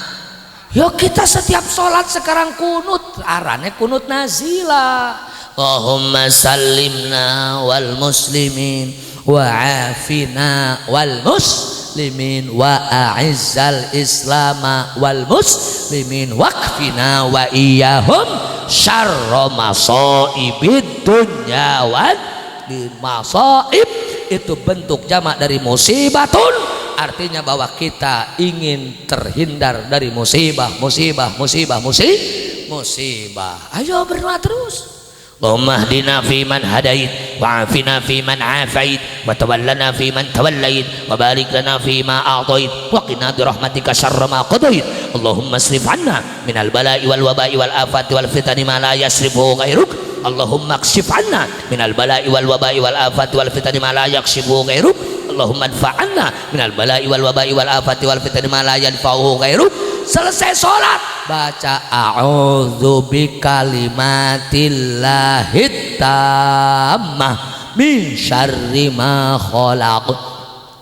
Yuk kita setiap sholat sekarang kunut, arane kunut nazila. Allahumma sallimna wal muslimin wa afina wal muslimin wa a'izzal islama wal muslimin wakfina wa iyahum syarra masaibid dunya wal masaib. Itu bentuk jamak dari musibatun, artinya bahwa kita ingin terhindar dari musibah. Ayo berdoa terus. Allahumma hdina fi man hadait wa afina fi man afait wa tawallana fi man tawallait wa barik lana fi ma a'tait wa qina bi rahmatika syarra ma qadait. Allahumma asrif 'anna minal bala'i wal waba'i wal afati wal fitani ma la yasrifu ghairuk. Allahumma kshif 'anna minal bala'i wal waba'i wal afati wal fitani ma la yakshifu ghairuk. Allahumma adfa'anna minal bala'i wal waba'i wal afati wal fitani ma la yadfa'u ghairuk. Selesai sholat baca a'udzu bikalimatillahi tammah min syarri ma khalaq.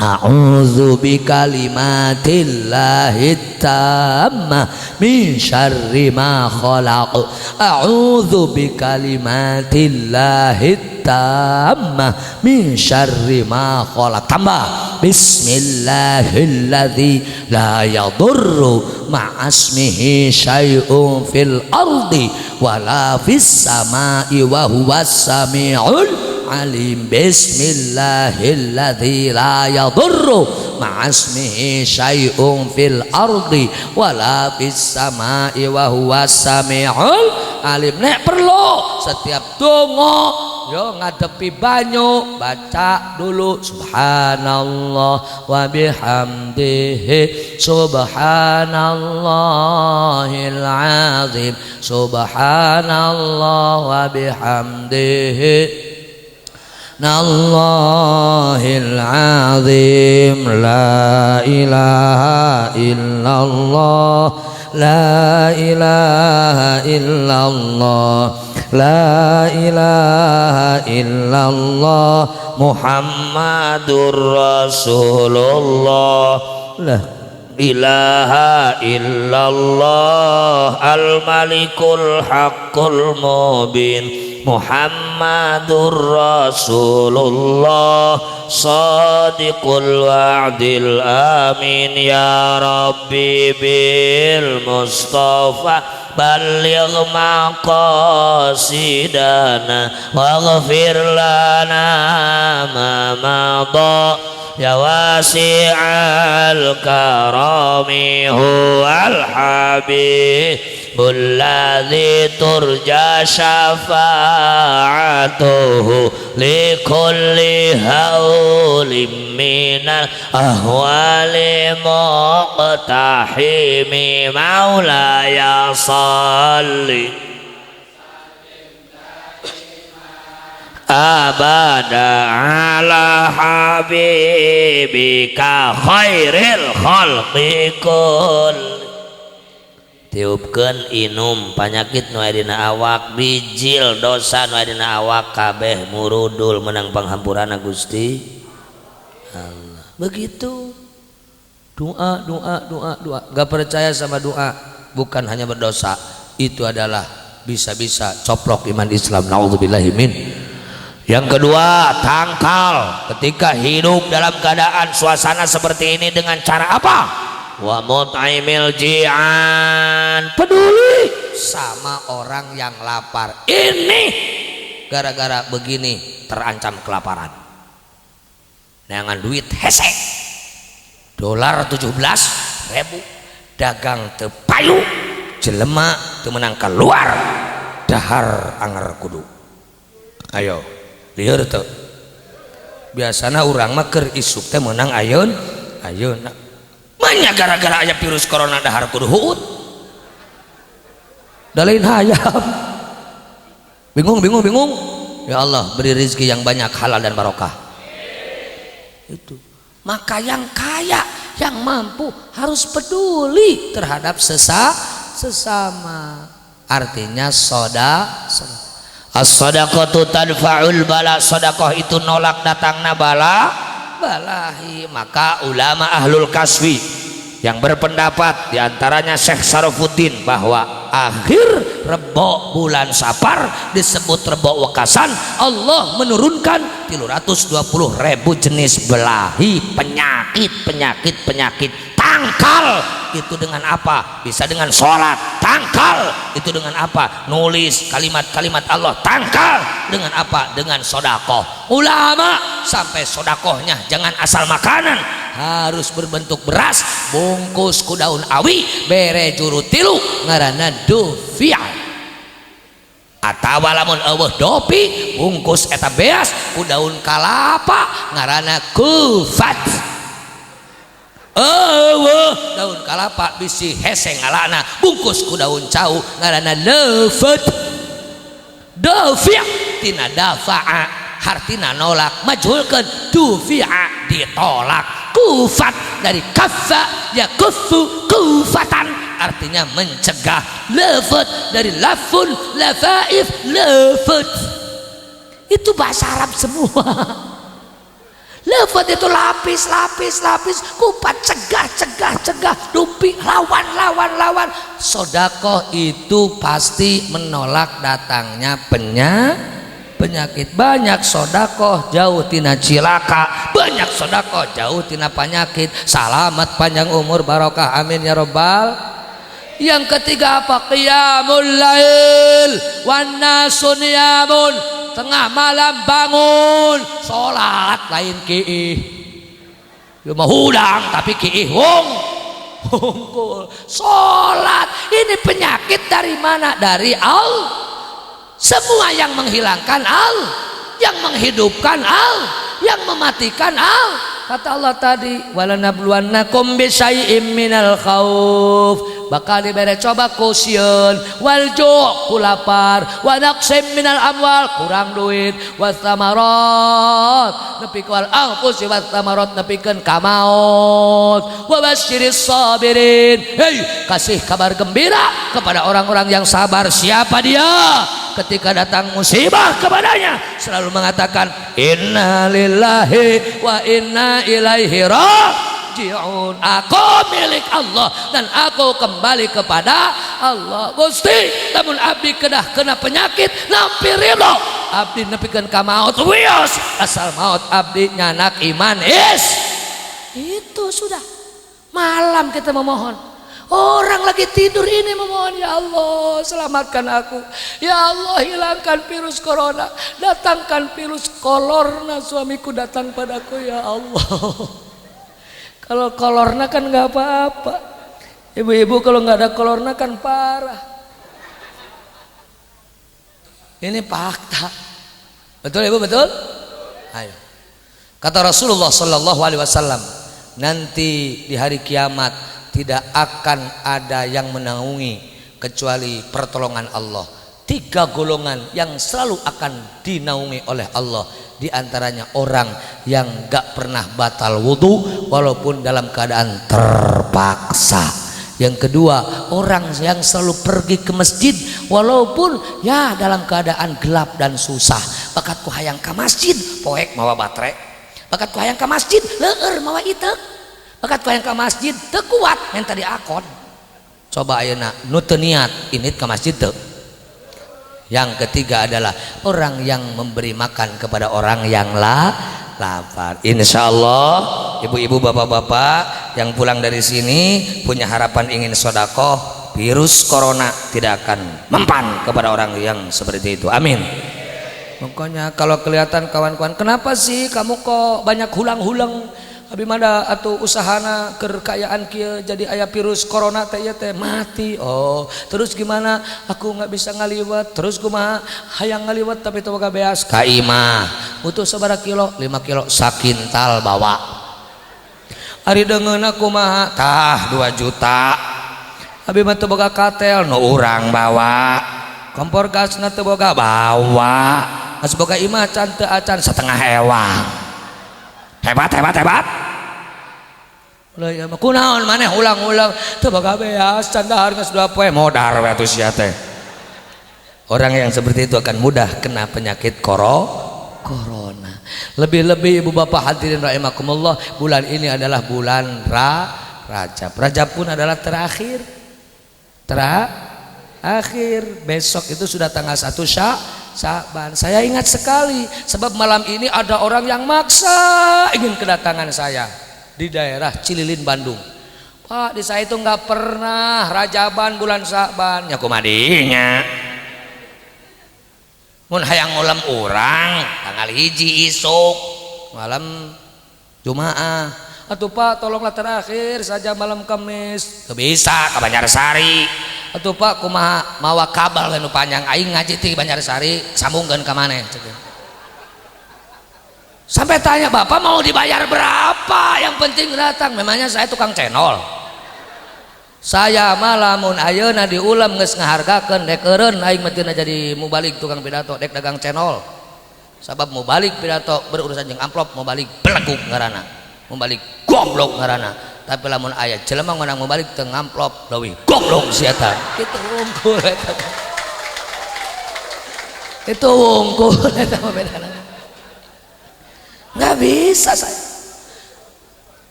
A'udzu bikalimatillahi tammah min syarri ma khalaq. A'udzu bikalimatillahi tammah min syarri ma khalaq. Tambah bismillahilladzi la yadurru ma'asmihi syai'un fil ardi wala fis samai wa huwas samiul alim. Bismillahilladzi la yadurru ma'asmihi syai'un fil ardi wala fis samai wa huwas samiul alim. Nek perlu setiap donga yo ngadepi banyu baca dulu subhanallah wa bihamdihi subhanallahil azim subhanallah wa bihamdihi Allahil azim. La ilaha illallah, la ilaha illallah, la ilaha illallah Muhammadur Rasulullah. La ilaha illallah al-malikul haqqul mubin Muhammadur Rasulullah sadiqul wa'dil amin. Ya Rabbi bil Mustafa balligh maqasidana waghfir lana ma madha ya wasi'al karami huwal habibul ladzi turja syafa'atuhu likulli hawlim minal ahwali muqtahimi maulaya salli abada ala habibika khairil khalqi kull. Tiupkeun inum panyakit nu aya dina awak, bijil dosa nu aya dina awak kabeh murudul menang panghampurana Gusti Allah. Begitu doa. Gak percaya sama doa bukan hanya berdosa, itu adalah bisa-bisa coplok iman Islam. Naudzubillahi min. Yang kedua, tangkal ketika hidup dalam keadaan suasana seperti ini dengan cara apa? Wa mut'imil ji'an, peduli sama orang yang lapar. Ini gara-gara begini terancam kelaparan. Neangan duit hesek, dolar 17.000, dagang teu payu, jelema teu menang keluar, dahar anger kudu. Ayo lieur tuh biasana urang mah keur isuk teh meunang ayeuna manya gara-gara aya virus corona dahar kudu huut da lain hayam bingung ya Allah beri rezeki yang banyak halal dan barokah. Itu maka yang kaya yang mampu harus peduli terhadap sesama. Artinya as-shadaqatu tadfa'ul bala, sedekah itu nolak datangna balahi. Maka ulama ahlul kaswi yang berpendapat diantaranya Syekh Sarafuddin bahwa akhir rebo bulan Safar disebut rebo wekasan, Allah menurunkan 320.000 jenis belahi, penyakit tangkal. Itu dengan apa? Bisa dengan sholat. Tangkal itu dengan apa? Nulis kalimat-kalimat Allah. Tangkal dengan apa? Dengan sodakoh. Ulama sampai sodakohnya jangan asal makanan, harus berbentuk beras, bungkus ku daun awi, bere juru tilu ngaranna dufia. Atawa lamun eueuh dopi, bungkus eta beas ku daun kalapa ngaranna kufat. Daun kalapa bisi hese ngalana, bungkus ku daun cau ngaranna lefet. Dafi' tina dafa'a, hartina nolak, majhulkeun dufi'a ditolak. Kufat dari kaffa ya kufu kufatan, artinya mencegah. Lefet dari lafun lafaif lefet, itu bahasa Arab semua. Lefet itu lapis, kupat, cegah, dupi, lawan. Sodakoh itu pasti menolak datangnya penyakit. Banyak sodakoh jauh tina cilaka, banyak sodakoh jauh tina penyakit. Salamat, panjang umur, barokah, amin ya robbal. Yang ketiga apa? Qiyamul lail wan nasu niyamun, tengah malam bangun sholat, lain kiih cuma hudang tapi kiih hungkul sholat. Ini penyakit dari mana? Dari Allah. Semua yang menghilangkan Allah, yang menghidupkan Allah, yang mematikan Allah. Kata Allah tadi, walanabluwannakum bisyai'im minal khauf, bakal diberi coba kusieun, wal ju' ku lapar, wa naqsim minal amwal kurang duit, watsamarat nepi wal anfusi watsamarat nepikeun ka maut, wa basyiris sabirin. Hei, kasih kabar gembira kepada orang-orang yang sabar. Siapa dia? Ketika datang musibah kepadanya selalu mengatakan inna lillahi wa inna ilaihi raji'un. Aku milik Allah dan aku kembali kepada Allah. Gusti, namun abdi kedah kena penyakit nampi ridho, abdi nepikeun ka maut wios, asal maut abdi nyanak iman itu sudah. Malam kita memohon, orang lagi tidur ini memohon, ya Allah selamatkan aku, ya Allah hilangkan virus corona, datangkan virus kolorna, suamiku datang padaku, ya Allah. Kalau kolorna kan nggak apa-apa, ibu-ibu kalau nggak ada kolorna kan parah. Ini fakta, betul ibu, betul? Ayo. Kata Rasulullah Sallallahu Alaihi Wasallam, nanti di hari kiamat tidak akan ada yang menaungi kecuali pertolongan Allah. 3 golongan yang selalu akan dinaungi oleh Allah, di antaranya orang yang gak pernah batal wudhu walaupun dalam keadaan terpaksa. Yang kedua, orang yang selalu pergi ke masjid walaupun ya dalam keadaan gelap dan susah. Bakat ku hayang ke masjid, poek mawa baterai. Bakat ku hayang ke masjid, leueur mawa itek. Bakat ku hayang ke masjid teu kuat yang tadi akon. Coba ayeuna nu teu niat init ke masjid teu. Yang ketiga adalah orang yang memberi makan kepada orang yang lapar. Insya Allah ibu-ibu bapak-bapak yang pulang dari sini punya harapan ingin sodakoh, virus corona tidak akan mempan kepada orang yang seperti itu. Amin. Makanya kalau kelihatan kawan-kawan, kenapa sih kamu kok banyak hulang-hulang? Abi mada atau usahana kekayaan kia jadi aya virus corona teh ya teh mati. Oh, terus gimana? Aku nggak bisa ngaliwat. Terus kumaha? Hayang ngaliwat tapi teu boga beas. Ka imah butuh sabaraha kilo? 5 kilo sakintal bawa. Ari deungeunna kumaha? Tah 2 juta. Abi mah teu boga katel, nu urang bawa. Kompor gasna teu boga bawa. Gas boga imah can teu acan setengah ewang. Hebat. Ulah ya mah kunaon maneh ulang-ulang teu baga beas candahar geus 2 poe modar we atuh sia teh. Orang yang seperti itu akan mudah kena penyakit corona. Lebih-lebih ibu bapak hadirin rahimakumullah, bulan ini adalah bulan Rajab. Rajab pun adalah terakhir. Besok itu sudah tanggal 1 Sya'ban. Saya ingat sekali sebab malam ini ada orang yang maksa ingin kedatangan saya di daerah Cililin Bandung. Pak, di saya itu nggak pernah Rajaban bulan Sya'ban. Ya kumadinya. Mun hayang ulam orang tanggal 1 isuk malam Jumaah. Atuh Pak, tolonglah terakhir saja malam Kamis. Teu bisa ka Banjarsari. Atuh Pak, kumaha mawa kabel anu panjang aing ngaji ti Banjarsari sambungkeun ka maneh. Sampai tanya, Bapak mau dibayar berapa? Yang penting datang. Memangnya saya tukang cendol. Saya malamun ayeuna di ulam geus ngahargakeun dek eureun aing mah teu jadi mubalik tukang pidato dek dagang cendol. Sabab mubalik pidato berurusan jeung amplop, mubalik beleguk ngaranna. Mubalik goblok ngaranna. Tapi lamun aya jelema ngonang mubalik teu ngamplop leuwih goblok sia eta. Kitu wungkul eta. Itu wungkul eta mah bedana. Enggak bisa saya.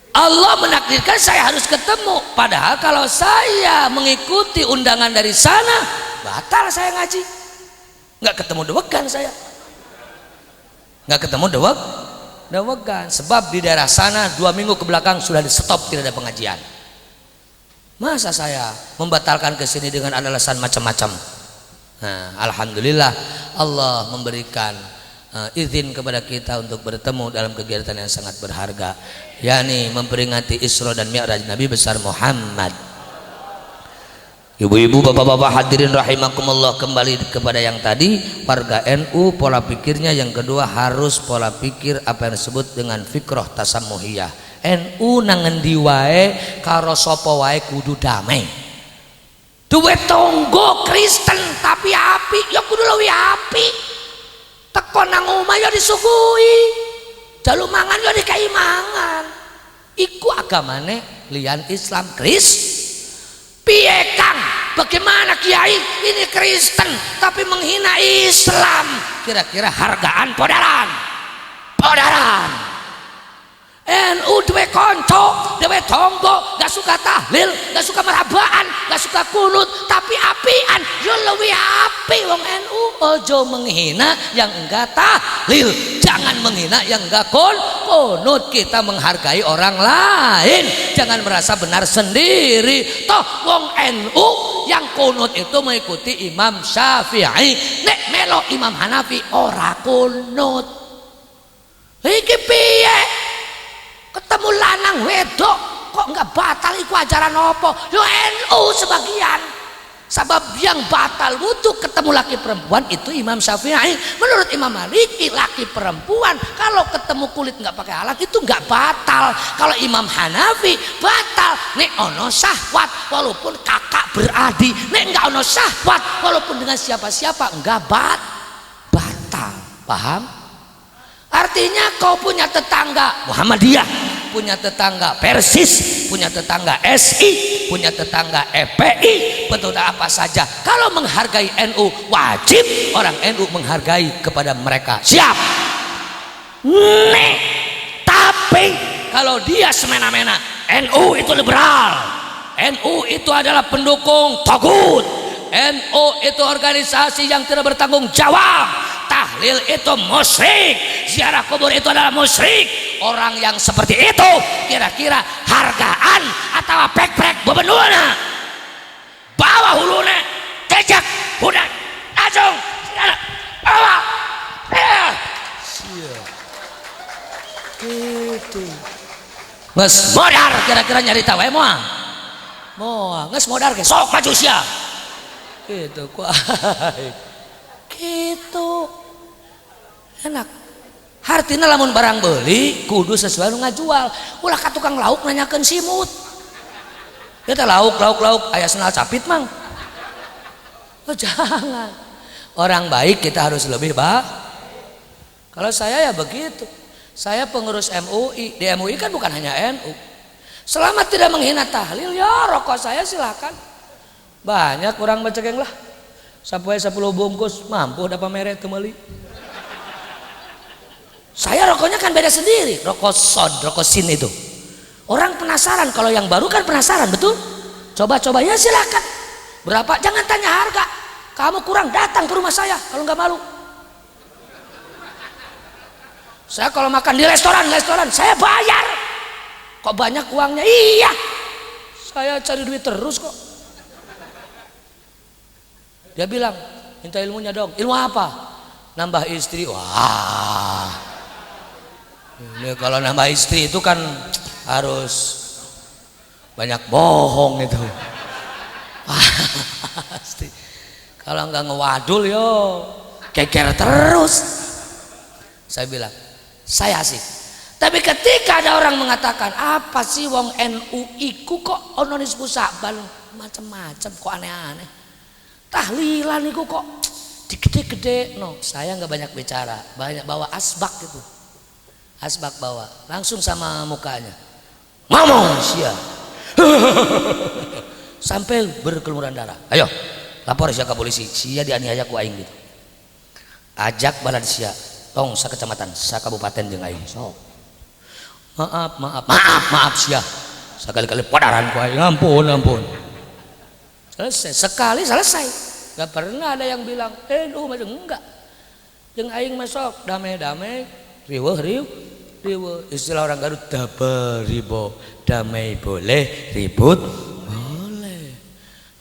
Allah menakdirkan saya harus ketemu, padahal kalau saya mengikuti undangan dari sana batal saya ngaji, nggak ketemu dewegan saya, nggak ketemu dewegan sebab di daerah sana 2 minggu ke belakang sudah di stop, tidak ada pengajian. Masa saya membatalkan ke sini dengan alasan macam-macam. Nah, alhamdulillah Allah memberikan izin kepada kita untuk bertemu dalam kegiatan yang sangat berharga, yakni memperingati Isra dan Mi'raj Nabi besar Muhammad. Ibu-ibu, bapak-bapak hadirin rahimakumullah, kembali kepada yang tadi, warga NU pola pikirnya yang kedua harus pola pikir apa yang disebut dengan fikrah tasamuhiyah. NU nangendi wae karo sapa wae kudu damai. Duwe tonggo Kristen tapi api ya kudu leuwih api. Teko nang omah ya disuguhi, jalu mangan ya dikai mangan. Iku agamane lian Islam piye Kang? Bagaimana Kiai ini Kristen tapi menghina Islam? Kira-kira hargaan podaran. NU duwe konco, duwe tonggo, gak suka tahlil, gak suka merhabaan, gak suka kunut, tapi apian, yo lebih api wong NU. Ojo menghina yang enggak tahlil, jangan menghina yang enggak kunut. Kita menghargai orang lain, jangan merasa benar sendiri. Toh wong NU yang kunut itu mengikuti Imam Syafi'i, nek melo Imam Hanafi ora kunut. Iki piye? Ketemu lanang wedok kok enggak batal, iku ajaran opo? Yo NU sebagian. Sebab yang batal wudu ketemu laki perempuan itu Imam Syafi'i. Menurut Imam Maliki laki perempuan kalau ketemu kulit enggak pakai alat itu enggak batal. Kalau Imam Hanafi batal nek ono syahwat walaupun kakak beradik, nek enggak ono syahwat walaupun dengan siapa-siapa enggak batal. Paham? Artinya kau punya tetangga Muhammadiyah, punya tetangga Persis, punya tetangga SI, punya tetangga FPI, betul apa saja. Kalau menghargai NU, wajib orang NU menghargai kepada mereka. Siap? Nih, tapi kalau dia semena-mena, NU itu liberal, NU itu adalah pendukung togut, NU itu organisasi yang tidak bertanggung jawab, tahlil itu musyrik, ziarah kubur itu adalah musyrik. Orang yang seperti itu kira-kira hargaan atau pek-pek bebenuna bawa huluna kejak hudan ajong bawa gitu nges modar kira-kira nyarita wae moal nges modar ke sok maju sia gitu kuai gitu enak. Hartina lamun barang beli kudu sesuai nu ngajual. Ulah ka tukang lauk nanyakeun simut. Kita lauk aya senal capit mang. Oh, jangan. Orang baik kita harus lebih baik. Kalau saya ya begitu. Saya pengurus MUI. Di MUI kan bukan hanya NU. Selama tidak menghina tahlil, ya rokok saya silakan. Banyak orang becekeng lah. Sampai 10 bungkus mampu dapat merek kembali. Saya rokoknya kan beda sendiri, rokok sod, rokok sin itu. Orang penasaran, kalau yang baru kan penasaran, betul? Coba-coba ya silakan. Berapa? Jangan tanya harga. Kamu kurang datang ke rumah saya kalau nggak malu. Saya kalau makan di restoran saya bayar. Kok banyak uangnya? Iya. Saya cari duit terus kok. Dia bilang, minta ilmunya dong. Ilmu apa? Nambah istri. Wah. Ini kalau nambah istri itu kan harus banyak bohong itu. Pasti. Kalau nggak ngewadul yo, keker terus. Saya bilang, saya asik. Tapi ketika ada orang mengatakan, apa sih wong NU iku kok ononis pusabal macam-macam, kok aneh-aneh. Tahlilan iku kok digede-gede. No, saya nggak banyak bicara, banyak bawa asbak gitu. Asbak bawa, langsung sama mukanya. Ngomong sia. Sampai berkelumuran darah. Ayo, lapor sia ke polisi. Sia dianiaya ku aing gitu. Ajak balan sia. Tong sa kecamatan, sa kabupaten jeung aing. Sok. Maaf sia. Sekali-kali padaran ku aing. Ampun. Selesai, sekali selesai. Gak pernah ada yang bilang, macam enggak. Jeung aing masuk damai-damai, riweuh. Istilah orang Garut dabaribo. Damai boleh, ribut boleh.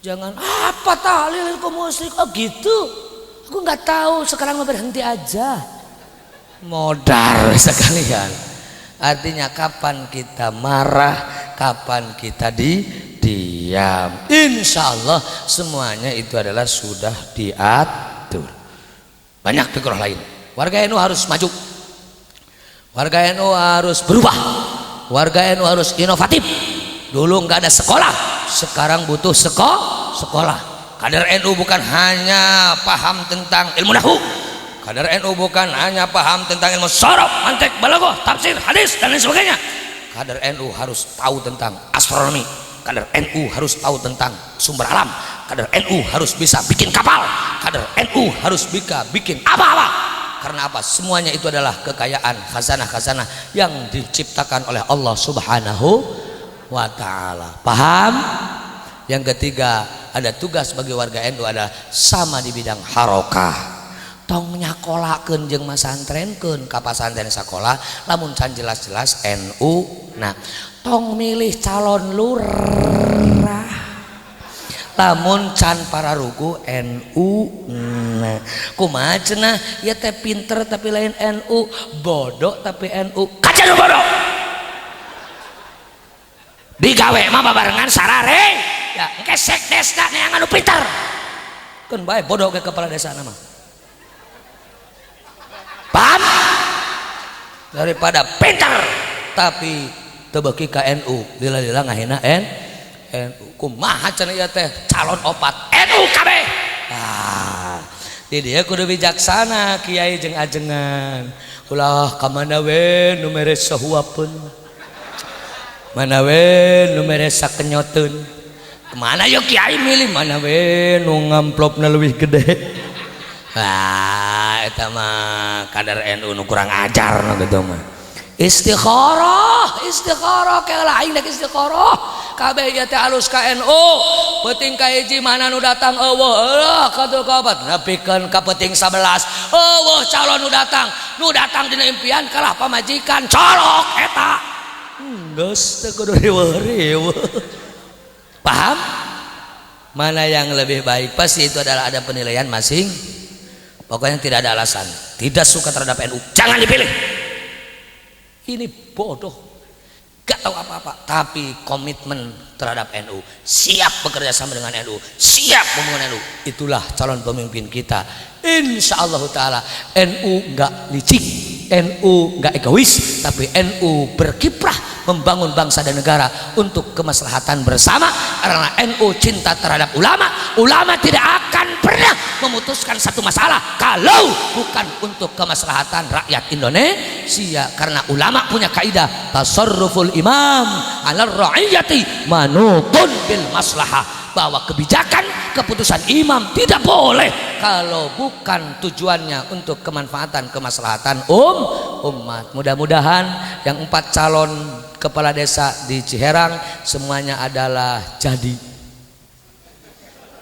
Jangan apa tahlil kok musyrik. Oh gitu. Aku nggak tahu, sekarang mau berhenti aja. Modal sekalian. Artinya kapan kita marah, kapan kita diam. Insya Allah semuanya itu adalah sudah diatur. Banyak fikrah lain. Warga NU harus maju. Warga NU harus berubah. Warga NU harus inovatif. Dulu nggak ada sekolah, sekarang butuh sekolah. Kader NU bukan hanya paham tentang ilmu nahwu. Kader NU bukan hanya paham tentang ilmu sorof, mantek, balaghah, tafsir, hadis dan lain sebagainya. Kader NU harus tahu tentang astronomi. Kader NU harus tahu tentang sumber alam. Kader NU harus bisa bikin kapal. Kader NU harus bisa bikin apa-apa. Karena apa? Semuanya itu adalah kekayaan khazanah-khazanah yang diciptakan oleh Allah Subhanahu wa ta'ala. Paham? Yang ketiga, ada tugas bagi warga NU adalah sama di bidang harokah. Tong nyakolakeun jeung masantrenkeun ka pasantren sakola lamun can jelas-jelas NU. Nah, tong milih calon lurah lamun can para ruku NU. Nah, kumaha cenah ya teh pinter tapi lain NU, bodoh tapi NU. Kaca nu bodoh. Digawe mah babarengan sarare. Ya, engke sekdesna neangan anu pinter. Keun bae bodoh ke kepala desa mah. Paham? Daripada pinter tapi teu beuki ka NU, lila-lila ngahina NU. Kumaha cenah ieu teh calon opat NU kabeh. Di dia kudu bijaksana kiai jeung ajengan. Ulah ka mana we nu mere sahuapeun. Mana we nu mere sakenyoteun. Kemana yuk kiai milih mana we nu ngamplopna leuwih gede. Eta mah kader NU nu kurang ajar nu kitu mah. Istikharah kayak lain dak istikharah. Kabeh ieu teh alus ka NU. Peuting ka hiji mana nu datang eueuh kadu kabat nepikeun ka peuting 11. Eueuh calon nu datang dina impian kalah pamajikan colok eta. Geus teh kudu riweuh. Paham? Mana yang lebih baik? Pasti itu adalah ada penilaian masing. Pokoknya tidak ada alasan. Tidak suka terhadap NU, jangan dipilih. Ini bodoh, gak tahu apa-apa, tapi komitmen terhadap NU, siap bekerja sama dengan NU, siap membangun NU. Itulah calon pemimpin kita. Insya Allah Ta'ala NU gak licik, NU gak egois, tapi NU berkiprah membangun bangsa dan negara untuk kemaslahatan bersama. Karena NU cinta terhadap ulama. Ulama tidak akan pernah memutuskan satu masalah kalau bukan untuk kemaslahatan rakyat Indonesia. Karena ulama punya kaidah tasarruful imam 'alal ra'iyati manutun bil maslahah, bahwa kebijakan keputusan imam tidak boleh kalau bukan tujuannya untuk kemanfaatan kemaslahatan umat. Mudah-mudahan yang 4 calon kepala desa di Ciherang semuanya adalah jadi.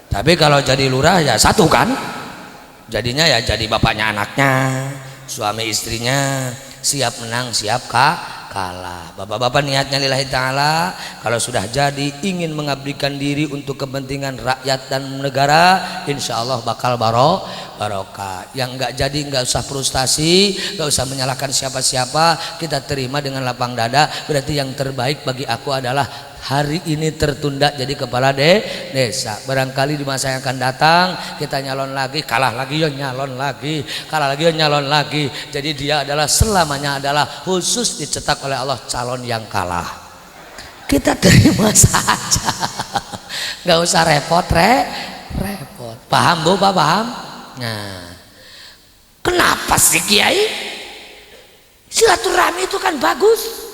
Tapi kalau jadi lurah ya satu kan, jadinya ya jadi bapaknya anaknya, suami istrinya, siap menang siap kalah. Bapak-bapak niatnya lillahi ta'ala, kalau sudah jadi ingin mengabdikan diri untuk kepentingan rakyat dan negara, insya Allah bakal barokah. Yang enggak jadi enggak usah frustasi, enggak usah menyalahkan siapa-siapa, kita terima dengan lapang dada. Berarti yang terbaik bagi aku adalah hari ini tertunda jadi kepala desa. Barangkali di masa yang akan datang kita nyalon lagi, kalah lagi ya nyalon lagi, kalah lagi ya nyalon lagi. Jadi dia adalah selamanya adalah khusus dicetak oleh Allah calon yang kalah. Kita terima saja, nggak usah repot. Paham Bu, Pak? Paham? Nah, kenapa sih Kiai? Silaturahmi itu kan bagus,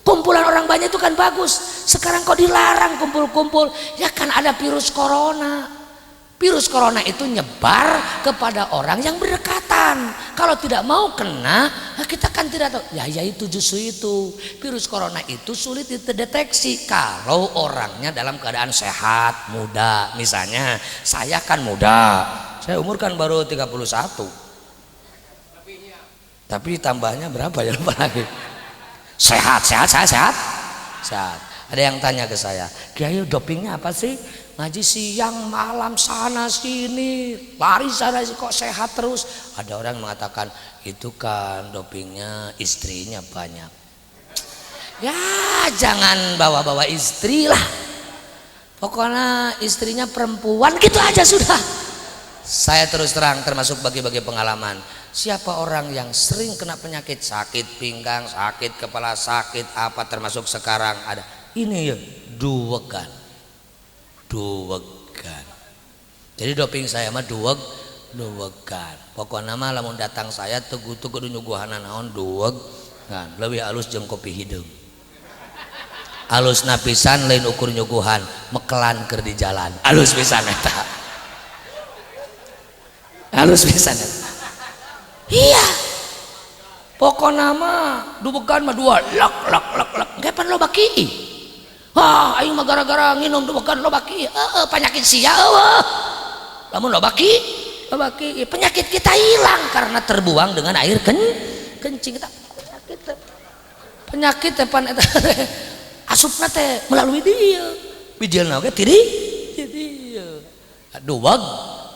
kumpulan orang banyak itu kan bagus. Sekarang kok dilarang kumpul-kumpul? Ya kan ada virus corona. Virus corona itu nyebar kepada orang yang berdekatan. Kalau tidak mau kena, kita kan tidak tahu. Ya itu justru itu. Virus corona itu sulit dideteksi kalau orangnya dalam keadaan sehat, muda. Misalnya saya kan muda, saya umur kan baru 31. Tapi tambahnya berapa ya, lupa lagi. Sehat. Ada yang tanya ke saya, Kiai dopingnya apa sih? Ngaji siang malam sana sini, lari sana sini, kok sehat terus? Ada orang mengatakan itu kan dopingnya istrinya banyak. Ya jangan bawa-bawa istri lah, pokoknya istrinya perempuan gitu aja sudah. Saya terus terang termasuk bagi-bagi pengalaman. Siapa orang yang sering kena penyakit, sakit pinggang, sakit kepala, sakit apa, termasuk sekarang ada ini ya, duwegan. Jadi doping saya mah duwegan. Pokoknya mah lamun datang saya tugu-tugu nyuguhanan naon duwegan. Lebih halus jeung kopi hidung. Halus napisan lain ukur nyuguhan, mekelan keur di jalan. Halus pisan eta. Halus pisan eta. Iya, pokoknya mah duwegan mah dua lak. Nggak pan lo baki. Wah, aing mah gara-gara nginum duwegan lo baki. Penyakit sia lamun lo baki, penyakit kita hilang karena terbuang dengan air kencing kita. Penyakit teh pan eta asupna teh melalui dia. Bijelna oge ti dieu.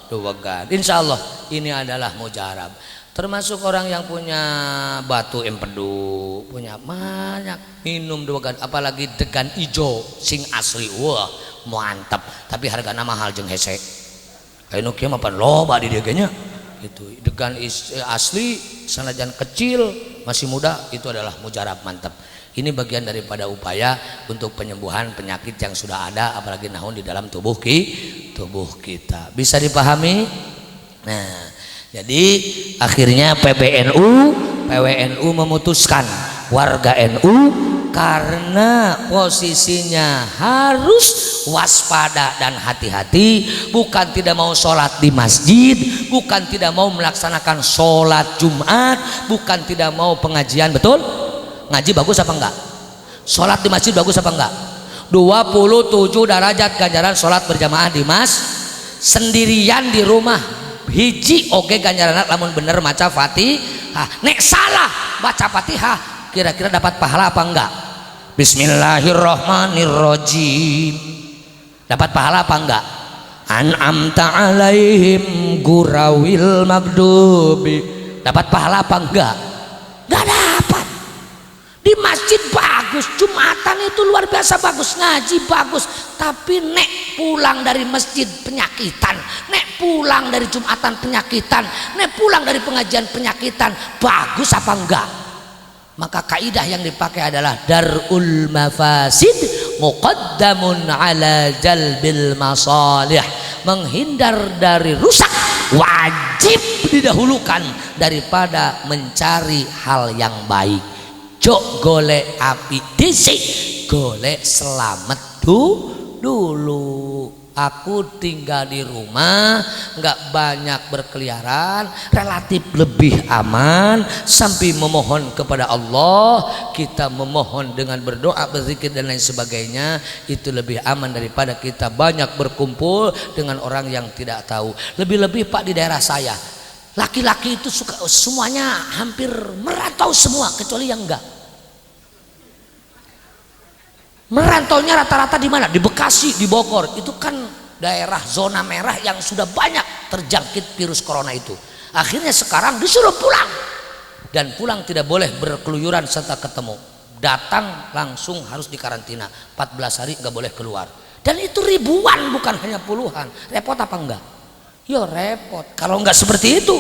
Duwegan. Insyaallah ini adalah mujarab. Termasuk orang yang punya batu empedu, punya banyak minum duwegan, apalagi degan ijo sing asli, wah mantap. Tapi harganya mahal jeung hese. Anu kieu mah pan loba di dieu nya. Gitu. Degan asli sanajan kecil masih muda itu adalah mujarab mantap. Ini bagian daripada upaya untuk penyembuhan penyakit yang sudah ada, apalagi nahun di dalam tubuh kita. Bisa dipahami? Nah, jadi akhirnya PWNU memutuskan warga NU karena posisinya harus waspada dan hati-hati, bukan tidak mau sholat di masjid, bukan tidak mau melaksanakan sholat Jumat, bukan tidak mau pengajian. Betul? Ngaji bagus apa enggak? Sholat di masjid bagus apa enggak? 27 derajat ganjaran sholat berjamaah di sendirian di rumah hiji oge ganjaran lamun bener maca Fatihah. Nek salah baca Fatihah kira-kira dapat pahala apa enggak? Bismillahirrahmanirrahim. Dapat pahala apa enggak? An'amta alaihim gurawil magdubi. Dapat pahala apa enggak? Enggak dapat. Di masjid bagus, Jumatan itu luar biasa bagus, ngaji bagus, tapi nek pulang dari masjid penyakitan, nek pulang dari Jumatan penyakitan, nek pulang dari pengajian penyakitan, bagus apa enggak? Maka kaidah yang dipakai adalah darul mafasid muqaddamun ala jalbil masalih. Menghindar dari rusak wajib didahulukan daripada mencari hal yang baik. Jok golek api dhisik, golek selamat dulu. Aku tinggal di rumah, nggak banyak berkeliaran, relatif lebih aman. Sampai memohon kepada Allah, kita memohon dengan berdoa, berzikir dan lain sebagainya, itu lebih aman daripada kita banyak berkumpul dengan orang yang tidak tahu. Lebih-lebih Pak, di daerah saya laki-laki itu suka semuanya hampir merantau semua, kecuali yang enggak. Merantaunya rata-rata di mana? Di Bekasi, di Bogor. Itu kan daerah zona merah yang sudah banyak terjangkit virus corona itu. Akhirnya sekarang disuruh pulang, dan pulang tidak boleh berkeluyuran serta ketemu. Datang langsung harus dikarantina 14 hari, nggak boleh keluar. Dan itu ribuan, bukan hanya puluhan. Repot apa enggak? Ya repot. Kalau nggak seperti itu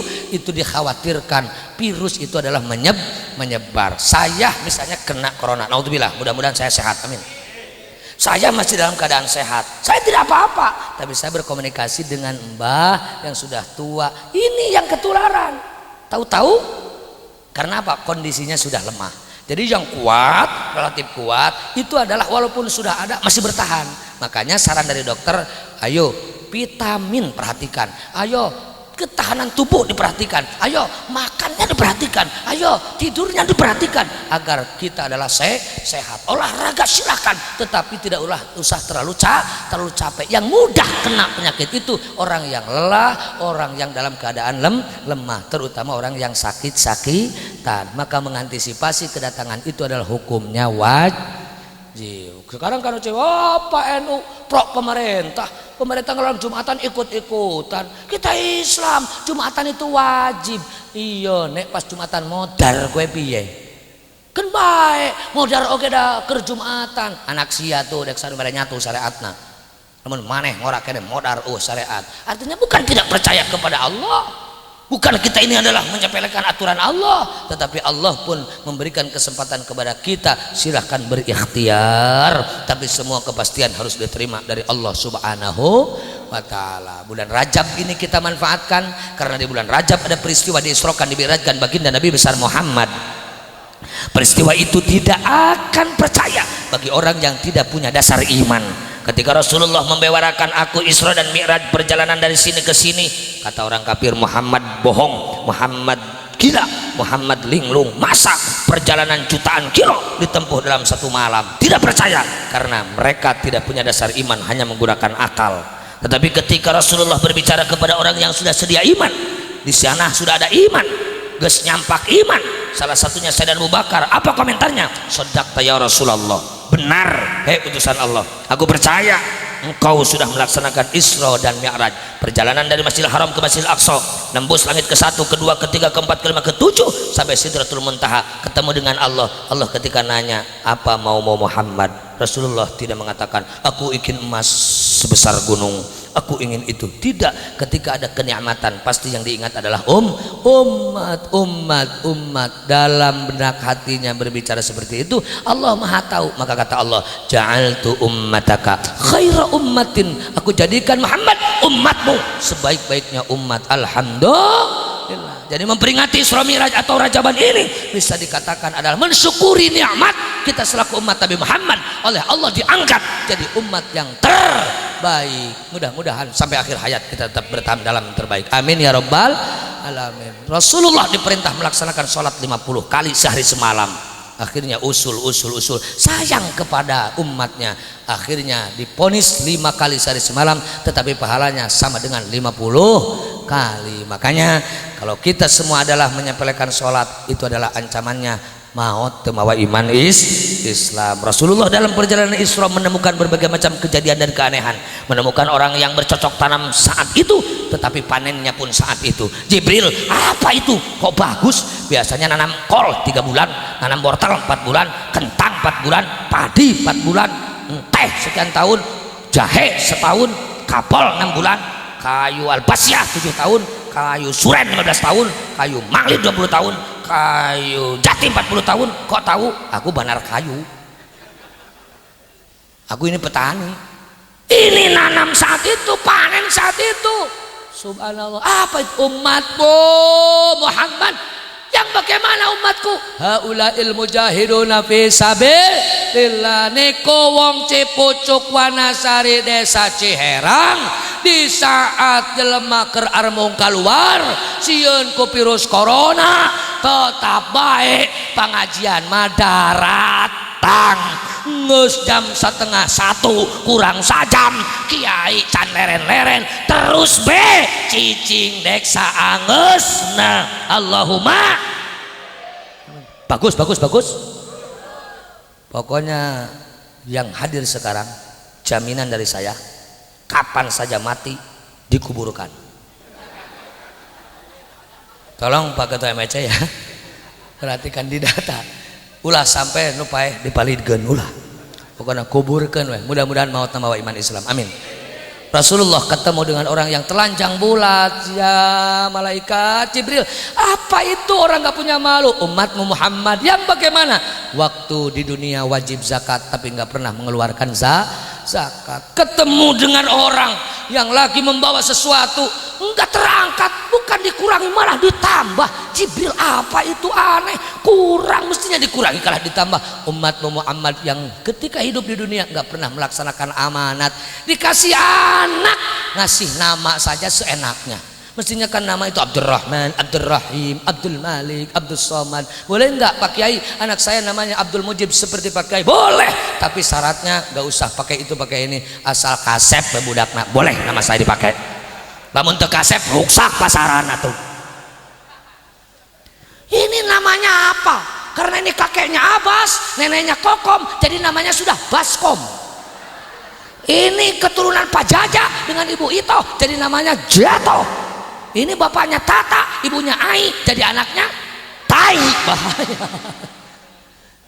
dikhawatirkan virus itu adalah menyebar. Saya misalnya kena corona, naudzubillah, mudah-mudahan saya sehat, amin. Saya masih dalam keadaan sehat, saya tidak apa-apa, tapi saya berkomunikasi dengan mbah yang sudah tua, ini yang ketularan. Tahu-tahu karena apa? Kondisinya sudah lemah. Jadi yang kuat, relatif kuat, itu adalah walaupun sudah ada masih bertahan. Makanya saran dari dokter, ayo vitamin perhatikan, ayo ketahanan tubuh diperhatikan, ayo makannya diperhatikan, ayo tidurnya diperhatikan, agar kita adalah sehat. Olahraga silakan, tetapi tidak usah terlalu capek. Yang mudah kena penyakit itu orang yang lelah, orang yang dalam keadaan lemah, terutama orang yang sakit-sakitan. Maka mengantisipasi kedatangan itu adalah hukumnya wajib. Sekarang kan Pak NU pro pemerintah ngelarang Jumatan ikut-ikutan. Kita Islam, Jumatan itu wajib. Iya nek pas Jumatan modar gue piye? Kan baik modar oke dah keur Jumatan. Anak sia tuh dek sareng nyatu syariatna. Namun maneh ngora kene modar syariat. Artinya bukan tidak percaya kepada Allah. Bukan kita ini adalah menyepelekan aturan Allah, tetapi Allah pun memberikan kesempatan kepada kita, silahkan berikhtiar, tapi semua kepastian harus diterima dari Allah Subhanahu wa Ta'ala. Bulan Rajab ini kita manfaatkan, karena di bulan Rajab ada peristiwa diisrokan, dimi'rajkan baginda Nabi besar Muhammad. Peristiwa itu tidak akan percaya bagi orang yang tidak punya dasar iman. Ketika Rasulullah membewarakan aku Isra dan Mi'raj, perjalanan dari sini ke sini, kata orang kafir, Muhammad bohong, Muhammad gila, Muhammad linglung, masa perjalanan jutaan kilo ditempuh dalam satu malam. Tidak percaya karena mereka tidak punya dasar iman, hanya menggunakan akal. Tetapi ketika Rasulullah berbicara kepada orang yang sudah sedia iman, di sana sudah ada iman, geus nyampak iman, salah satunya Sayyidina Abu Bakar, apa komentarnya? Shadaqta ya Rasulullah, benar hei utusan Allah, aku percaya engkau sudah melaksanakan Isra dan Mi'raj, perjalanan dari Masjidil Haram ke Masjidil Aqsa, nembus langit ke-1, ke-2, ke-3, ke-4, ke-5, ke-7 sampai Sidratul Muntaha, ketemu dengan Allah. Allah ketika nanya apa mau Muhammad, Rasulullah tidak mengatakan aku ingin emas sebesar gunung, aku ingin itu, tidak. Ketika ada kenikmatan pasti yang diingat adalah umat. Dalam benak hatinya berbicara seperti itu, Allah Maha tahu. Maka kata Allah, ja'altu ummataka khaira ummatin, aku jadikan Muhammad umatmu sebaik-baiknya umat. Alhamdulillah. Jadi memperingati Isra Mi'raj atau Rajaban ini bisa dikatakan adalah mensyukuri nikmat kita selaku umat Nabi Muhammad oleh Allah diangkat jadi umat yang terbaik. Mudah-mudahan sampai akhir hayat kita tetap bertahan dalam terbaik. Amin ya rabbal alamin. Rasulullah diperintah melaksanakan sholat 50 kali sehari semalam. Akhirnya usul sayang kepada umatnya, akhirnya diponis 5 kali sehari semalam, tetapi pahalanya sama dengan 50 kali. Makanya kalau kita semua adalah menyepelekan sholat, itu adalah ancamannya maut temawa iman Islam. Rasulullah dalam perjalanan Isra menemukan berbagai macam kejadian dan keanehan, menemukan orang yang bercocok tanam saat itu tetapi panennya pun saat itu. Jibril, apa itu kok bagus? Biasanya nanam kol 3 bulan, nanam wortel 4 bulan, kentang 4 bulan, padi 4 bulan, teh sekian tahun, jahe setahun, kapol 6 bulan, kayu albasyah 7 tahun, kayu suren 15 tahun, kayu maglid 20 tahun, kayu. Jati 40 tahun, kok tahu? Aku banar kayu. Aku ini petani. Ini nanam saat itu, panen saat itu. Subhanallah. Apa itu umatmu Muhammad? Yang bagaimana umatku? Haulail mujahiduna fi sabilillah. Niko wong Cipucuk Wanasari desa Ciherang di saat jelema keur armung kaluar sieun ku virus corona tetap baik pengajian mah datang ngeus jam 12:30 kurang sajam kiai can leren-leren terus be cicing dek saangeusna. Allahumma bagus. Pokoknya yang hadir sekarang jaminan dari saya kapan saja mati dikuburkan. Tolong Pak Ketua MCC ya perhatikan di data ulah sampai nupai dipalidkeun ulah pokoknya kuburkan we. Mudah-mudahan maut nama iman Islam amin. Rasulullah ketemu dengan orang yang telanjang bulat ya malaikat Jibril. Apa itu orang gak punya malu? Umatmu Muhammad yang bagaimana? Waktu di dunia wajib zakat tapi gak pernah mengeluarkan zakat. Ketemu dengan orang yang lagi membawa sesuatu enggak terangkat, bukan dikurangi malah ditambah. Jibril apa itu aneh, kurang mestinya dikurangi kalah ditambah. Umatmu Muhammad yang ketika hidup di dunia enggak pernah melaksanakan amanat, dikasih anak ngasih nama saja seenaknya. Mestinya kan nama itu Abdurrahman, Abdurrahim, Abdul Malik, Abdul Somad. Boleh enggak Pak Kiai anak saya namanya Abdul Mujib seperti Pak Kiai? Boleh, tapi syaratnya enggak usah pakai itu pakai ini, asal kasep bebudakna. Boleh nama saya dipakai. Lamun teu kasep rusak pasaran atuh. Ini namanya apa? Karena ini kakeknya Abbas, neneknya Kokom, jadi namanya sudah Baskom. Ini keturunan Pak Jaja dengan Ibu Ito, jadi namanya Jato. Ini bapaknya Tata, ibunya Ai, jadi anaknya Tai. Bahaya.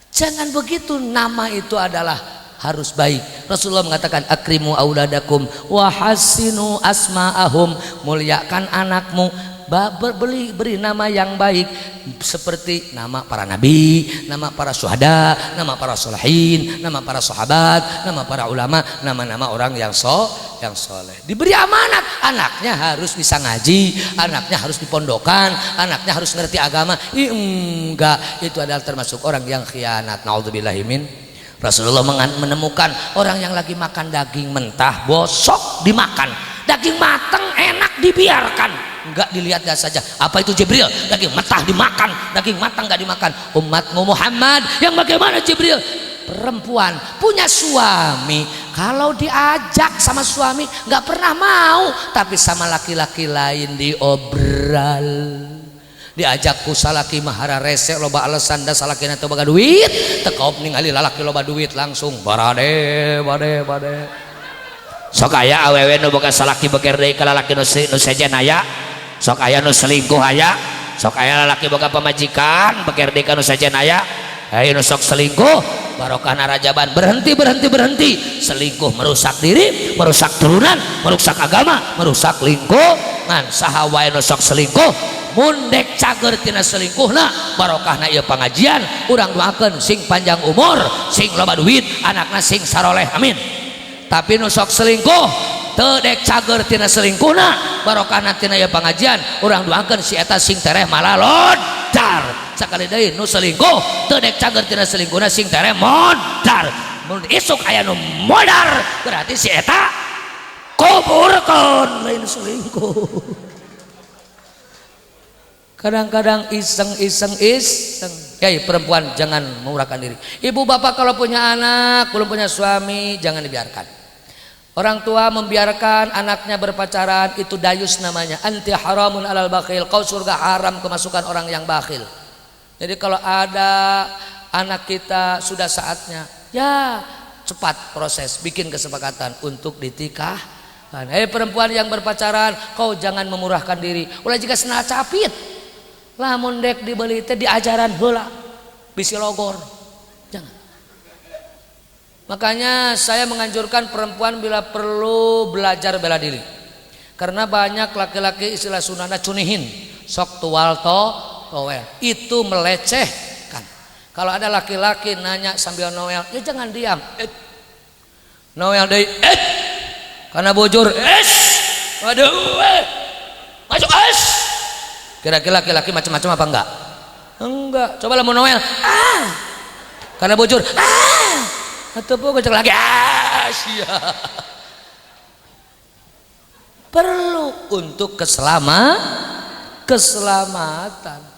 Jangan begitu, nama itu adalah harus baik. Rasulullah mengatakan akrimu auladakum wa hasinu asma'ahum, muliakan anakmu, beri nama yang baik seperti nama para nabi, nama para syuhada, nama para sholihin, nama para sahabat, nama para ulama, nama-nama orang yang soleh. Diberi amanat, anaknya harus bisa ngaji, anaknya harus dipondokan, anaknya harus ngerti agama. Enggak, itu adalah termasuk orang yang khianat. Naudzubillahi min. Rasulullah menemukan orang yang lagi makan daging mentah bosok dimakan, daging matang enak dibiarkan, enggak dilihat saja. Apa itu Jibril? Daging mentah dimakan, daging matang enggak dimakan. Umatmu Muhammad yang bagaimana Jibril? Perempuan punya suami, kalau diajak sama suami enggak pernah mau, tapi sama laki-laki lain diobral. Diajak ku salaki mahara rese loba alasan da salakina teu boga duit, teu kaop ningali lalaki loba duit langsung bade. Sok aya awewe nu boga salaki beker deui ka lalaki nu sejen aya, sok aya nu selingkuh aya, sok aya lalaki boga pamajikan beker deui ka nu sejen aya, hayu nu sok selingkuh barokahna rajaban. Berhenti. Selingkuh merusak diri, merusak turunan, merusak agama, merusak lingkungan. Saha wae nu sok selingkuh mundek cager tina selingkuhna barokahna ieu pangajian. Urang doakeun sing panjang umur, sing loba duit, anakna sing saroleh amin. Tapi nu sok selingkuh teu dek cager tina selingkuhna barokahna tina ieu pangajian, urang doakeun si eta sing tereh malah lodar. Sakali deui nu selingkuh teu dek cager tina selingkuhna sing tereh modar. Mun isuk aya nu modar berarti si eta kuburkeun lain selingkuh. Kadang-kadang iseng. Hei perempuan jangan mengurangkan diri. Ibu bapak kalau punya anak belum punya suami jangan dibiarkan. Orang tua membiarkan anaknya berpacaran itu dayus namanya. Anti haramun alal bakhil, kau surga haram kemasukan orang yang bakhil. Jadi kalau ada anak kita sudah saatnya ya cepat proses bikin kesepakatan untuk ditikah. Hei perempuan yang berpacaran kau jangan memurahkan diri. Ulah jika senal capit lamun dek dibeli teh diajaran heula bisi logor jangan. Makanya saya menganjurkan perempuan bila perlu belajar bela diri, karena banyak laki-laki istilah sunana cunihin sok tuwal to Noel itu melecehkan. Kalau ada laki-laki nanya sambil Noel, ya jangan diam. Noel deui karena bujur waduh masuk kira-kira laki-laki macam-macam apa enggak? Enggak. Coba lah mau Noel karena bujur atau bujur lagi perlu untuk keselamatan.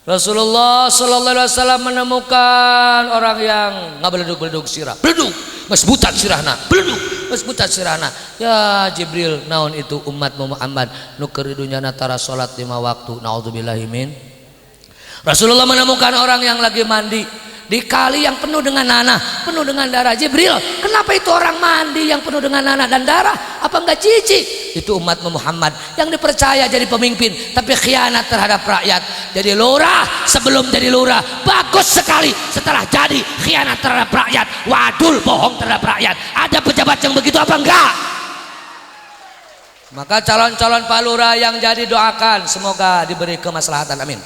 Rasulullah sallallahu alaihi wasallam menemukan orang yang ngabeledug-beledug sirah, beledug mas butat sirahna, beledug mas butat sirahna. Ya Jibril, naon itu umat Muhammad nu keur dunyana tara salat 5 waktu, naudzubillahi min. Rasulullah menemukan orang yang lagi mandi di kali yang penuh dengan nanah, penuh dengan darah. Jibril, kenapa itu orang mandi yang penuh dengan nanah dan darah? Apa enggak jijik? Itu umat Muhammad yang dipercaya jadi pemimpin tapi khianat terhadap rakyat. Jadi lurah sebelum jadi lurah bagus sekali, setelah jadi khianat terhadap rakyat, wadul bohong terhadap rakyat. Ada pejabat yang begitu apa enggak? Maka calon-calon Pak Lurah yang jadi doakan semoga diberi kemaslahatan, amin.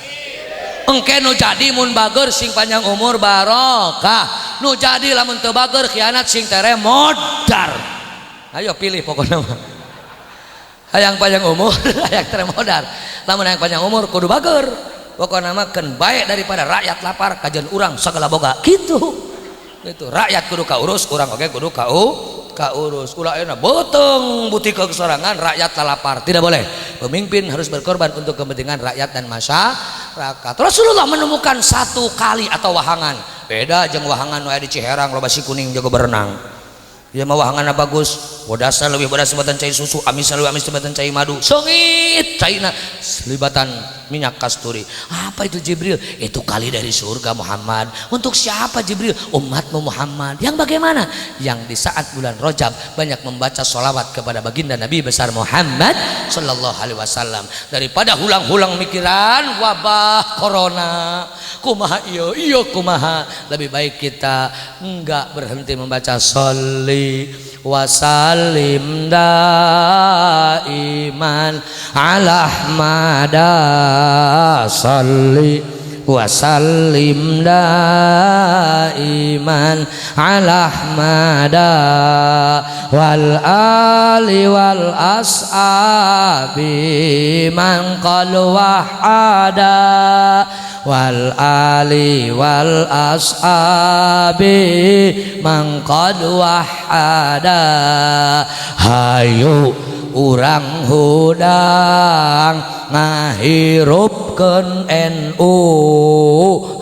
Engke nu jadi mun bager sing panjang umur barokah, nu jadi lamun teu bager khianat sing tere modar. Ayo pilih pokoknya mah. Hayang panjang umur, hayang tere modar. Lamun hayang panjang umur kudu bager. Pokoknya mah keun bae daripada rakyat lapar kajian urang sagala boga. Gitu. Gitu. Rakyat kudu kaurus, urang oge kudu kaurus. Ulah ayeuna beuteung butik kesorangan rakyat lapar. Tidak boleh. Pemimpin harus berkorban untuk kepentingan rakyat dan masyarakat. Rasulullah menemukan satu kali atau wahangan. Beda jeung wahangan nu aya di Ciherang loba si kuning jago berenang. Ieu mah wahanganna bagus. Bodasna leuwih bodas sebatan cai susu, amisna leuwih amis sebatan cai madu. Sengit caina selibatan minyak kasturi. Apa itu Jibril? Itu kali dari surga Muhammad. Untuk siapa Jibril? Umatmu Muhammad. Yang bagaimana? Yang di saat bulan Rajab banyak membaca sholawat kepada baginda Nabi besar Muhammad sallallahu alaihi wasallam. Daripada hulang-hulang mikiran wabah corona, kumaha iyo kumaha, lebih baik kita enggak berhenti membaca sholli wasallim daiman ala ahmada salli wasallim daiman ala ahmada wal ali wal ashabi man qad wahada wal ali wal ashabi man qad wahada. Hayu urang hudang ngahirupkeun NU,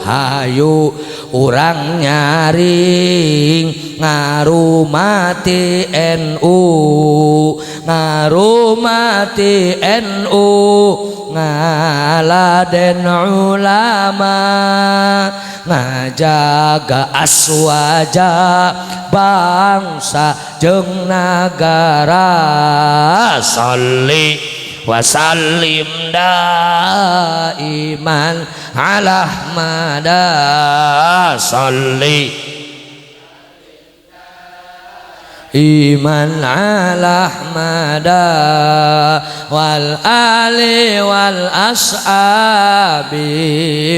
hayu urang nyaring ngarumati NU, ngarumati NU, ngaladen ulama, ngajaga aswaja bangsa jeung nagara. Sholli wasallim daiman ala ahmada sholli iman ala ahmada wal ali wal ashabi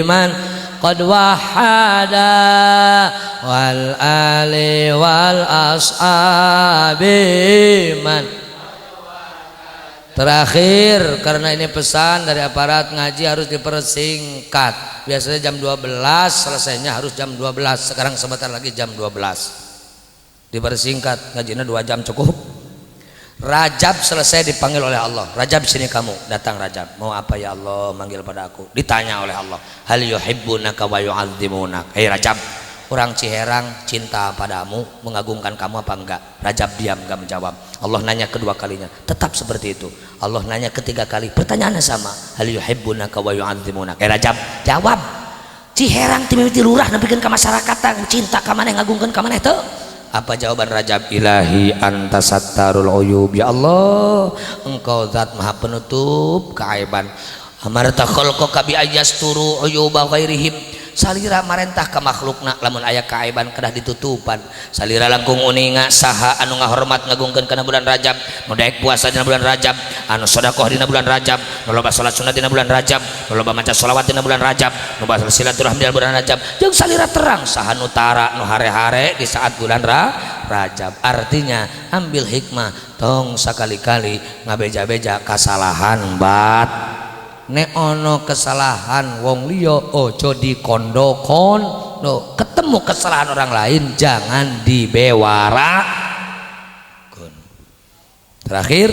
man qad wahada wal ali wal ashabi man. Terakhir, karena ini pesan dari aparat ngaji harus dipersingkat. Biasanya jam 12, selesainya harus jam 12. Sekarang sebentar lagi jam 12. Dipersingkat, ngajinya 2 jam cukup. Rajab selesai dipanggil oleh Allah. Rajab sini kamu, datang Rajab. Mau apa ya Allah manggil pada aku? Ditanya oleh Allah, hal yuhibbunaka wa yu'adzimunak. Hei Rajab, orang Ciherang cinta padamu, mengagungkan kamu apa enggak? Rajab diam, enggak menjawab. Allah nanya kedua kalinya, tetap seperti itu. Allah nanya ketiga kali, pertanyaannya sama, hal yuhibbunaka wa yu'adzimunak. Rajab jawab, Ciherang timimiti lurah nepikeun ka masyarakat cinta ka maneh ngagungkeun ka maneh teu. Apa jawaban Rajab? Ilahi anta sattarul uyub, ya Allah engkau zat maha penutup keaiban. Amarta khalqaka bi ayasturu uyuba ghairihim, salira marentah ka makhlukna lamun aya kaaiban kedah ditutupan salira langkung uninga saha anu ngahormat ngagungkeun kana bulan Rajab nu daek puasa dina bulan Rajab anu sedekah dina bulan Rajab nu loba salat sunat dina bulan Rajab nu loba maca sholawat dina bulan Rajab nu baca silaturahmi dina bulan Rajab jeung salira terang saha nu tara nu hare-hare di saat bulan Rajab. Artinya ambil hikmah tong sakali-kali ngabeja-beja kasalahan bat nek ono kesalahan wong liya ojo dikondokon no, ketemu kesalahan orang lain jangan dibewarakeun. Terakhir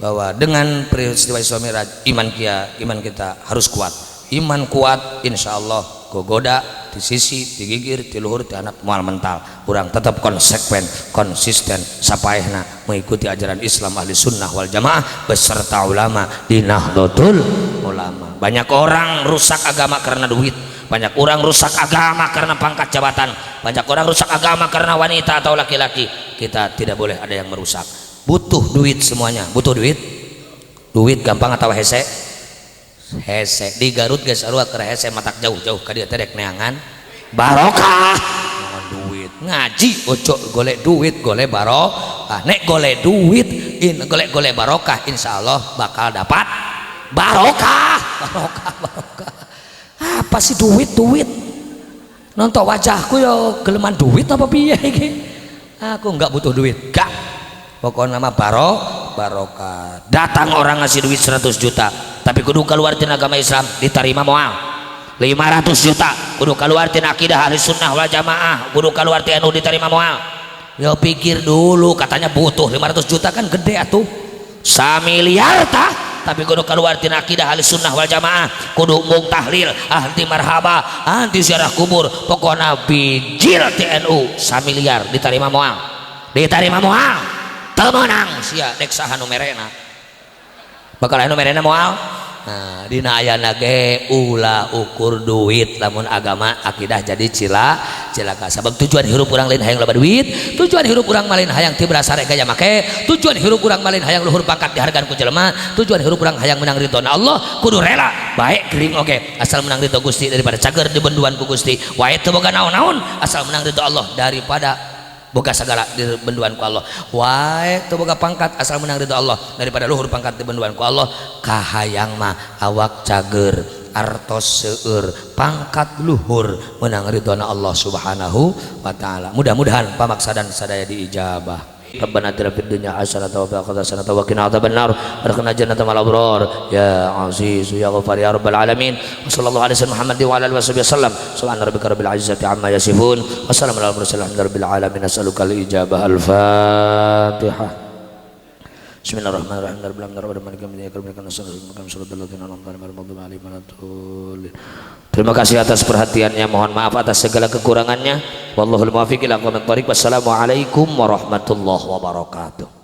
bahwa dengan peristiwa Isra Mi'raj iman kita harus kuat. Iman kuat insyaallah gogoda di sisi digigir di luhur di anak mual mental kurang tetap konsekuen konsisten sapaehna mengikuti ajaran Islam ahli sunnah wal jamaah beserta ulama di Nahdlatul Ulama. Banyak orang rusak agama karena duit, banyak orang rusak agama karena pangkat jabatan, banyak orang rusak agama karena wanita atau laki-laki. Kita tidak boleh ada yang merusak. Butuh duit semuanya, butuh duit gampang atau hese di Garut geus sarua keur hese matak jauh-jauh ka dieu teh rek neangan barokah mohon duit ngaji ojo golek duit golek barokah nek golek duit golek barokah insyaallah bakal dapat barokah apa sih duit nonton wajahku yo geleman duit apa piye iki aku enggak butuh duit gak pokoknya nama barokah. Datang orang ngasih duit 100 juta tapi kudu keluar tina agama Islam diterima moal 500 juta kudu keluar tina akidah ahli sunnah wal jamaah kudu keluar tina diterima moal. Ya pikir dulu katanya butuh 500 juta kan gede atuh 1 miliar tah tapi kudu keluar tina akidah ahli sunnah wal jamaah kudu mung tahlil anti marhaba anti ziarah kubur pokoknya bijil TNU 1 miliar diterima moal temenang sia dek saha nu merena bakal anu merena moal. Nah dina ayana ge ulah ukur duit lamun agama akidah jadi cilaka sabab tujuan hirup urang lain hayang loba duit tujuan hirup urang malin hayang tibra sare gaya make tujuan hirup urang malin hayang luhur pangkat dihargaan ku jelema tujuan hirup urang hayang menang ridona Allah kudu rela baik gering oge asal menang ridho Gusti daripada cager dibenduan ku Gusti wae teu boga naon-naon asal menang ridho Allah daripada boga segala di benduan ku Allah wae teu boga pangkat asal menang ridho Allah daripada luhur pangkat di benduan ku Allah kahayang mah awak cager artos seueur pangkat luhur menang ridhona Allah subhanahu wa ta'ala. Mudah-mudahan pamaksadan sadaya diijabah. Rabbana atina fid dunya hasanatan wa fil akhirati hasanatan wa qina adzabannar warhamna jannata ma'al abrar ya aziz ya ghafar ya rabbal alamin wa sallallahu alaihi Muhammad wa ala alihi wasallam subhana rabbika rabbil izzati amma yasifun wa salamun alal mursalin alhamdulillahi alamin as'aluka al ijabah al fatihah. Bismillahirrahmanirrahim. Terima kasih atas perhatiannya, mohon maaf atas segala kekurangannya. Wallahul muwaffiq ila aqwamit thoriq. Wassalamualaikum warahmatullahi wabarakatuh.